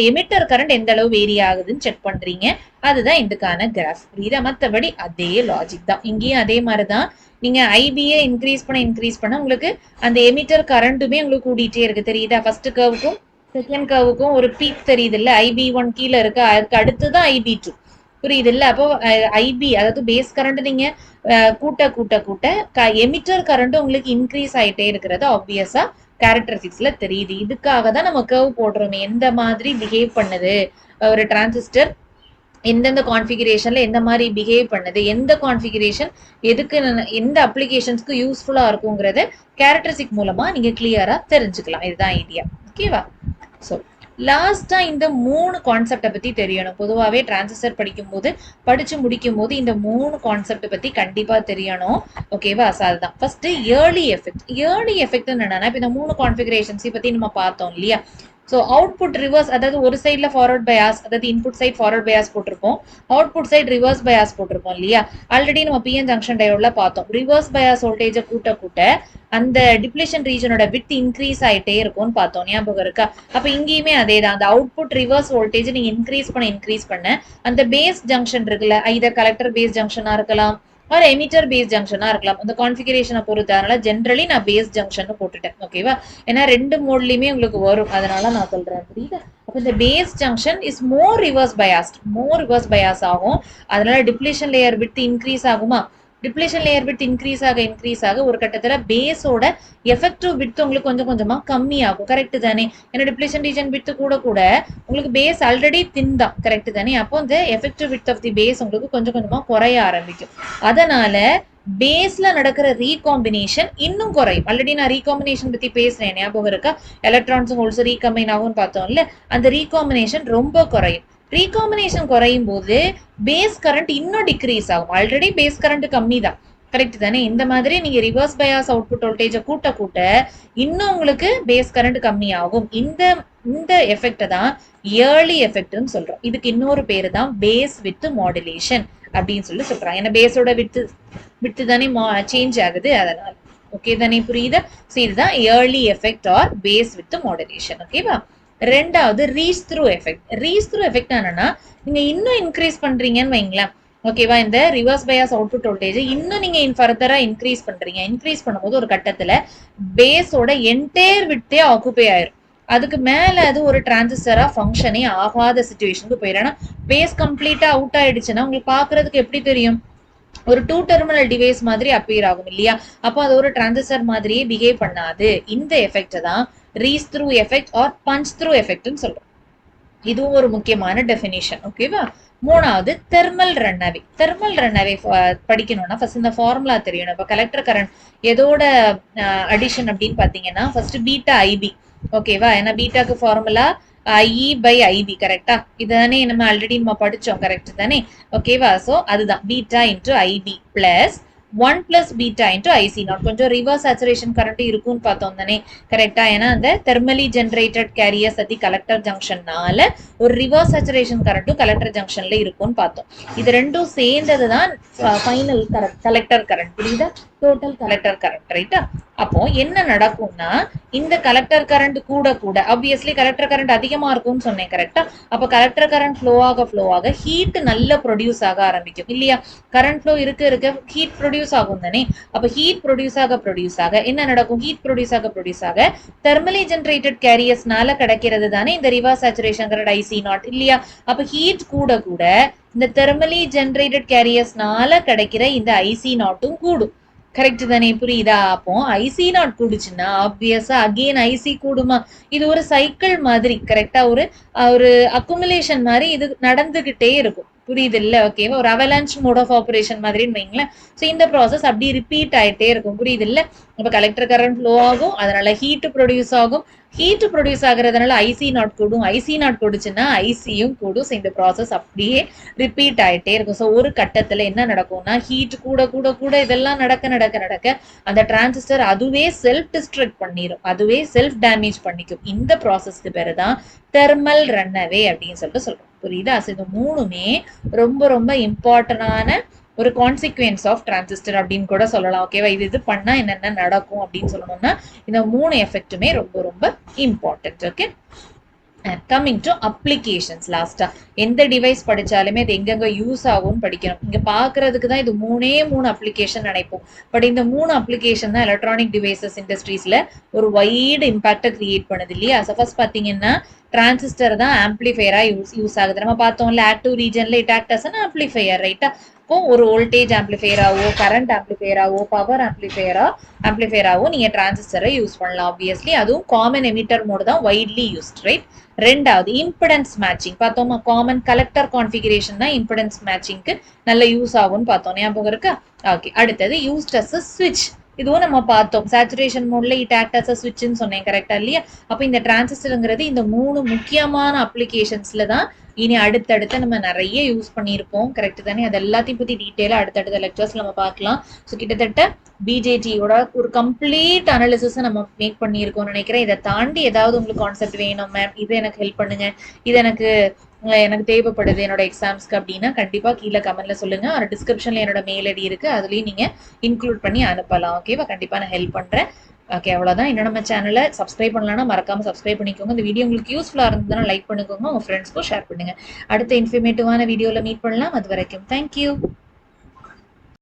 எமிட்டர் கரண்ட் எந்த அளவு வேரி ஆகுதுன்னு செக் பண்றீங்க. அதுதான் இதுக்கான கிராஃப். புரியுதா? மற்றபடி அதே லாஜிக் தான். இங்கேயும் அதே மாதிரிதான். நீங்க ஐபியை இன்க்ரீஸ் பண்ண உங்களுக்கு அந்த எமிட்டர் கரண்ட்டுமே உங்களுக்கு கூட்டிகிட்டே இருக்கு. தெரியுதா? ஃபர்ஸ்ட் கர்வுக்கும் செகண்ட் கர்வுக்கும் ஒரு பீக் தெரியுது இல்ல? IB1 கீழே இருக்கு, அதுக்கு அடுத்துதான் IB2. புரியுது இல்ல? அப்போ ஐபி, அதாவது பேஸ் கரண்ட் நீங்க கூட்ட எமிட்டர் கரண்ட் உங்களுக்கு இன்க்ரீஸ் ஆயிட்டே இருக்கிறது ஆப்வியஸா கேரக்டரிஸ்டிக்ஸ்ல தெரியுது. இதுக்காக தான் நம்ம கர்வ் போடுறோமே, எந்த மாதிரி பிஹேவ் பண்ணுது ஒரு டிரான்சிஸ்டர், எந்தெந்த கான்ஃபிகரேஷன்ல எந்த மாதிரி பிஹேவ் பண்ணுது, எந்த கான்ஃபிகரேஷன் எதுக்கு, எந்த அப்ளிகேஷன்ஸ்க்கு யூஸ்ஃபுல்லா இருக்குங்கிறத கேரக்டரிஸ்டிக் மூலமா நீங்க கிளியரா தெரிஞ்சுக்கலாம். இதுதான் ஐடியா. ஓகேவா? ஸோ லாஸ்டா இந்த 3 கான்செப்டை பத்தி தெரியணும். பொதுவாகவே டிரான்சிஸ்டர் படிச்சு முடிக்கும் போது இந்த 3 கான்செப்ட் பத்தி கண்டிப்பா தெரியணும். ஓகேவா? அதுதான் first early effect. Early effect என்னன்னா, இப்ப இந்த 3 கான்ஃபிகரேஷன்ஸ் பத்தி நம்ம பார்த்தோம் இல்லையா? ஸோ அவுட்புட் ரிவர்ஸ், அதாவது ஒரு சைடில் ஃபார்வர்ட் பயாஸ், அதாவது இன்புட் சைட் ஃபார்வர்ட் பயாஸ் போட்டிருப்போம், அவுட்புட் சைட் ரிவர்ஸ் பயாஸ் போட்டிருப்போம் இல்லையா. ஆல்ரெடி நம்ம பிஎன் ஜங்ஷன் டயோட்ல பார்த்தோம். ரிவர்ஸ் பயாஸ் வோல்டேஜை கூட்ட கூட்ட அந்த டிப்ளேஷன் ரீஜனோட வித் இன்க்ரீஸ் ஆயிட்டே இருக்கும்னு பார்த்தோம், ஞாபகம் இருக்கா. அப்ப இங்கேயுமே அதே தான், அந்த அவுட்புட் ரிவர்ஸ் வோல்டேஜ் நீங்க இன்க்ரீஸ் பண்ண அந்த பேஸ் ஜங்ஷன் இருக்குல்ல, இதர் கலெக்டர் பேஸ் ஜங்ஷனா இருக்கலாம் ஒரு எமிட்டர் பேஸ் ஜங்ஷனா இருக்கலாம், அந்த கான்ஃபிகரேஷனை பொறுத்து. அதனால ஜென்ரலி நான் பேஸ் ஜங்ஷன் போட்டுட்டேன், ஓகேவா. ஏன்னா ரெண்டு மோட்லயுமே உங்களுக்கு வரும், அதனால நான் சொல்றேன், புரியுது. அப்ப இந்த base junction is more reverse bias ஆகும். அதனால டிப்ளேஷன் லேயர் வித் இன்க்ரீஸ் ஆகுமா. டிப்ளேஷன் லேயர் வித் இன்க்ரீஸ் ஆக ஒரு கட்டத்துல பேஸோட எஃபெக்டிவ் வித் உங்களுக்கு கொஞ்சம் கொஞ்சமா கம்மி ஆகும், கரெக்ட் தானே. ஏன்னா டிப்ளேஷன் ரீஜன் வித் கூட கூட உங்களுக்கு பேஸ் ஆல்ரெடி தின் தான், கரெக்ட் தானே. அப்போ இந்த effective width of the base உங்களுக்கு கொஞ்சம் கொஞ்சமா குறைய ஆரம்பிக்கும். அதனால பேஸ்ல நடக்கிற ரீகாம்பினேஷன் இன்னும் குறையும். ஆல்ரெடி நான் ரீகாம்பினேஷன் பத்தி பேசுறேன், ஞாபகம் இருக்கா. எலக்ட்ரான்ஸும் ஹோல்ஸ் ரீகம்பைன் ஆகும்னு பார்த்தோம்ல, அந்த ரீகாம்பினேஷன் ரொம்ப குறையும். ரீகாம்பினேஷன் குறையும் போது பேஸ் கரண்ட் இன்னும் டிக்ரீஸ் ஆகும். ஆல்ரெடி பேஸ் கரண்ட் கம்மி தான், கரெக்ட் தானே. இந்த மாதிரி நீங்க ரிவர்ஸ் பயாஸ் அவுட்புட் வோல்டேஜை கூட்ட கூட்ட இன்னும் உங்களுக்கு பேஸ் கரண்ட் கம்மி ஆகும். இந்த எஃபெக்ட் தான் இயர்லி எஃபெக்ட்னு சொல்றோம். இதுக்கு இன்னொரு பேரு தான் பேஸ் வித் மாடுலேஷன் அப்படின்னு சொல்லி சொல்றாங்க. ஏன்னா பேஸோட வித்து தானே சேஞ்ச் ஆகுது, அதனால. ஓகே தானே, புரியுதா. ஸோ இதுதான் early effect or base width modulation, ஓகேவா. ரெண்டாவது ரீச் த்ரூ எஃபெக்ட் என்னன்னா, நீங்க இன்னும் இன்க்ரீஸ் பண்றீங்கன்னு வைங்களேன், ஓகேவா. இந்த ரிவர்ஸ் பயாஸ் அவுட்புட் வோல்டேஜ் இன்னும் நீங்க ஃபர்தரா இன்க்ரீஸ் பண்ணும்போது ஒரு கட்டத்துல பேஸோட என்டையர் விட்டே ஆக்குபை ஆயிரும். அதுக்கு மேல அது ஒரு டிரான்சிஸ்டரா ஃபங்க்ஷனே ஆகாத சிச்சுவேஷனுக்கு போயிடும். பேஸ் கம்ப்ளீட்டா அவுட் ஆயிடுச்சுன்னா உங்களுக்கு பாக்குறதுக்கு எப்படி தெரியும், ஒரு 2 டெர்மினல் டிவைஸ் மாதிரி அப்பியர் ஆகும் இல்லையா. அப்போ அது ஒரு டிரான்சிஸ்டர் மாதிரியே பிஹேவ் பண்ணாது. இந்த எஃபெக்ட் தான் reach through effect or punch through எஃபெக்ட்னு சொல்றோம். இதுவும் ஒரு முக்கியமான டெஃபினிஷன், ஓகேவா. மூணாவது தெர்மல் ரன்அவே. படிக்கணும்னா ஃபர்ஸ்ட் இந்த ஃபார்முலா தெரியணும். இப்போ கலெக்டர் கரண்ட் எதோட அடிஷன் அப்படின்னு பாத்தீங்கன்னா ஃபர்ஸ்ட் பீட்டா ஐபி, ஓகேவா. ஏன்னா பீட்டாக்கு ஃபார்முலா ஐஇ பை ஐபி, கரெக்டா. இதுதானே நம்ம ஆல்ரெடி படிச்சோம், கரெக்ட் தானே, ஓகேவா. ஸோ அதுதான் beta into IP plus 1 plus beta into IC0. கொஞ்சம் ரிவர்ஸ் சேச்சுரேஷன் கரண்ட் இருக்கும்னு பார்த்தோம் தானே, கரெக்டா. ஏன்னா அந்த thermally generated carriers at the collector ஜங்ஷன்னால ஒரு ரிவர்ஸ் சேச்சுரேஷன் கரண்ட்டும் கலெக்டர் ஜங்ஷன்ல இருக்கும்னு பார்த்தோம். இது ரெண்டும் சேர்ந்தது தான் ஃபைனல் கலெக்டர் கரண்ட், புரியுதா. டோட்டல் கலெக்டர் கரண்ட், ரைட்டா. அப்போ என்ன நடக்கும்னா, இந்த கலெக்டர் கரண்ட் கூட கூட ஆப்வியஸ்லி கலெக்டர் கரண்ட் அதிகமா இருக்கும்னு சொன்னேன், கரெக்டா. அப்போ கலெக்டர் கரண்ட் ஃப்ளோ ஆக ஹீட் நல்ல ப்ரொடியூஸ் ஆக ஆரம்பிக்கும் இல்லையா. கரண்ட் ஃப்ளோ இருக்க ஹீட் ப்ரொடியூஸ் ஆகும் தானே. அப்ப ஹீட் ப்ரொடியூஸ் ஆக என்ன நடக்கும், ஹீட் ப்ரொடியூஸ் ஆக தெர்மலி ஜென்ரேட்டட் கேரியர்ஸ்னால கிடைக்கிறது தானே இந்த ரிவர்ஸ் சேச்சுரேஷன் கரண்ட் IC0 இல்லையா. அப்ப ஹீட் கூட கூட இந்த தெர்மலி ஜென்ரேட்டட் கேரியர்ஸ்னால கிடைக்கிற இந்த IC0 கூடும், கரெக்ட் தானே, புரியுதா. அப்போ IC0 கூடுச்சுன்னா ஆப்வியஸா அகெயின் ஐசி கூடுமா. இது ஒரு சைக்கிள் மாதிரி, கரெக்டா. ஒரு அக்குமுலேஷன் மாதிரி இது நடந்துகிட்டே இருக்கும், புரியுது இல்ல, ஓகேவா. ஒரு அவலான்ச் மோட் ஆஃப் ஆபரேஷன் மாதிரின்னு வைங்களேன். ஸோ இந்த ப்ராசஸ் அப்படி ரிப்பீட் ஆயிட்டே இருக்கும், புரியுது இல்ல. இப்போ கலெக்டர் கரண்ட் ஃப்ளோ ஆகும், அதனால ஹீட் ப்ரொடியூஸ் ஆகும். ஹீட் ப்ரொடியூஸ் ஆகுறதுனால IC0 கூடும், IC0 கூடுச்சுன்னா ஐசியும் கூடும். ஸோ இந்த ப்ராசஸ் அப்படியே ரிப்பீட் ஆயிட்டே இருக்கும். ஸோ ஒரு கட்டத்துல என்ன நடக்கும்னா, ஹீட் கூட கூட கூட இதெல்லாம் நடக்க அந்த டிரான்சிஸ்டர் அதுவே செல்ஃப் டிஸ்ட்ரக்ட் பண்ணிடும், அதுவே செல்ஃப் டேமேஜ் பண்ணிக்கும். இந்த ப்ராசஸ்க்கு பேரு தான் தெர்மல் ரன்அவே அப்படின்னு சொல்றோம், புரியுதா. ஸோ இது மூணுமே ரொம்ப ரொம்ப இம்பார்ட்டன்டான ஒரு கான்சிக்வன்ஸ் ஆஃப் டிரான்சிஸ்டர் அப்படின்னு கூட சொல்லலாம், ஓகேவா. இது பண்ணா என்னென்ன நடக்கும் அப்படின்னு சொல்லணும்னா இந்த 3 எஃபெக்ட்டுமே ரொம்ப ரொம்ப important, okay. Coming to applications. லாஸ்டா எந்த டிவைஸ் படிச்சாலுமே அது எங்கெங்க யூஸ் ஆகும்னு படிக்கணும். இங்க பாக்குறதுக்கு தான் இது 3 அப்ளிகேஷன் நினைப்போம். பட் இந்த 3 அப்ளிகேஷன் தான் எலக்ட்ரானிக் டிவைசஸ் இண்டஸ்ட்ரீஸ்ல ஒரு வைடு இம்பாக்டை கிரியேட் பண்ணுது இல்லையா. ஃபர்ஸ்ட் பாத்தீங்கன்னா டிரான்சிஸ்டர் தான் ஆம்பிளிஃபையரா யூஸ் ஆகுது. நம்ம பார்த்தோம்ல ஆக்டிவ் ரீஜன்ல it act as an amplifier, ரைட்டா. இப்போ ஒரு வோல்டேஜ் ஆம்பிளிஃபையராவோ கரண்ட் ஆம்பிளிஃபையராவோ பவர் ஆம்பிளிஃபையராவோ நீங்க டிரான்சிஸ்டரை யூஸ் பண்ணலாம். ஆப்வியஸ்லி அதுவும் காமன் எமிட்டர் மோட் தான் வைட்லி யூஸ்ட், ரைட். ரெண்டாவது இம்பிடன்ஸ் மேட்சிங் பார்த்தோமா. காமன் கலெக்டர் கான்ஃபிகரேஷன் தான் இம்பிடன்ஸ் மேட்சிங்க்கு நல்ல யூஸ் ஆகும்னு பார்த்தோம், ஞாபகம் இருக்கா. ஓகே. அடுத்தது யூஸ்ட் அஸ் ஸ்விட்ச். இதுவும் நம்ம பார்த்தோம். சேச்சுரேஷன் மோட்ல இட் ஆக்ட் அஸ் அ ஸ்விட்ச்னு சொன்னேன் கரெக்டா இல்லையா? அப்ப இந்த டிரான்சிஸ்டர்ங்கிறது இந்த 3 முக்கியமான அப்ளிகேஷன்ஸ்ல தான் இனி அடுத்தடுத்து நம்ம நிறைய யூஸ் பண்ணியிருப்போம். கரெக்ட் தானே? அது எல்லாத்தையும் பத்தி டீட்டெயிலா அடுத்தடுத்த லெக்சர்ஸ்ல நம்ம பார்க்கலாம். ஸோ கிட்டத்தட்ட பிஜேடியோட ஒரு கம்ப்ளீட் அனாலிசிஸ் நம்ம மேக் பண்ணியிருக்கோம்னு நினைக்கிறேன். இதை தாண்டி ஏதாவது உங்களுக்கு கான்செப்ட் வேணும் மேம், இது எனக்கு ஹெல்ப் பண்ணுங்க, இது எனக்கு எனக்கு தேவைப்படுது என்னோட எக்ஸாம்ஸ்க்கு அப்படின்னா கண்டிப்பா கீழே கமெண்ட்ல சொல்லுங்க. ஒரு டிஸ்கிரிப்ஷன்ல என்னோட மெயில் ஐடி இருக்கு, அதுலயும் நீங்க இன்க்ளூட் பண்ணி அனுப்பலாம். ஓகேவா? கண்டிப்பா நான் ஹெல்ப் பண்றேன். ஓகே, அவ்வளவுதான். இன்னும் நம்ம சேனலை சப்ஸ்கிரைப் பண்ணலன்னா மறக்காம சப்ஸ்கிரைப் பண்ணிக்கோங்க. இந்த வீடியோ உங்களுக்கு யூஸ்ஃபுல்லா இருந்ததுன்னா லைக் பண்ணிக்கோங்க, உங்க ஃப்ரெண்ட்ஸ்க்கும் ஷேர் பண்ணுங்க. அடுத்த இன்ஃபர்மேட்டிவான வீடியோல மீட் பண்ணலாம். அது வரைக்கும் தேங்க்யூ.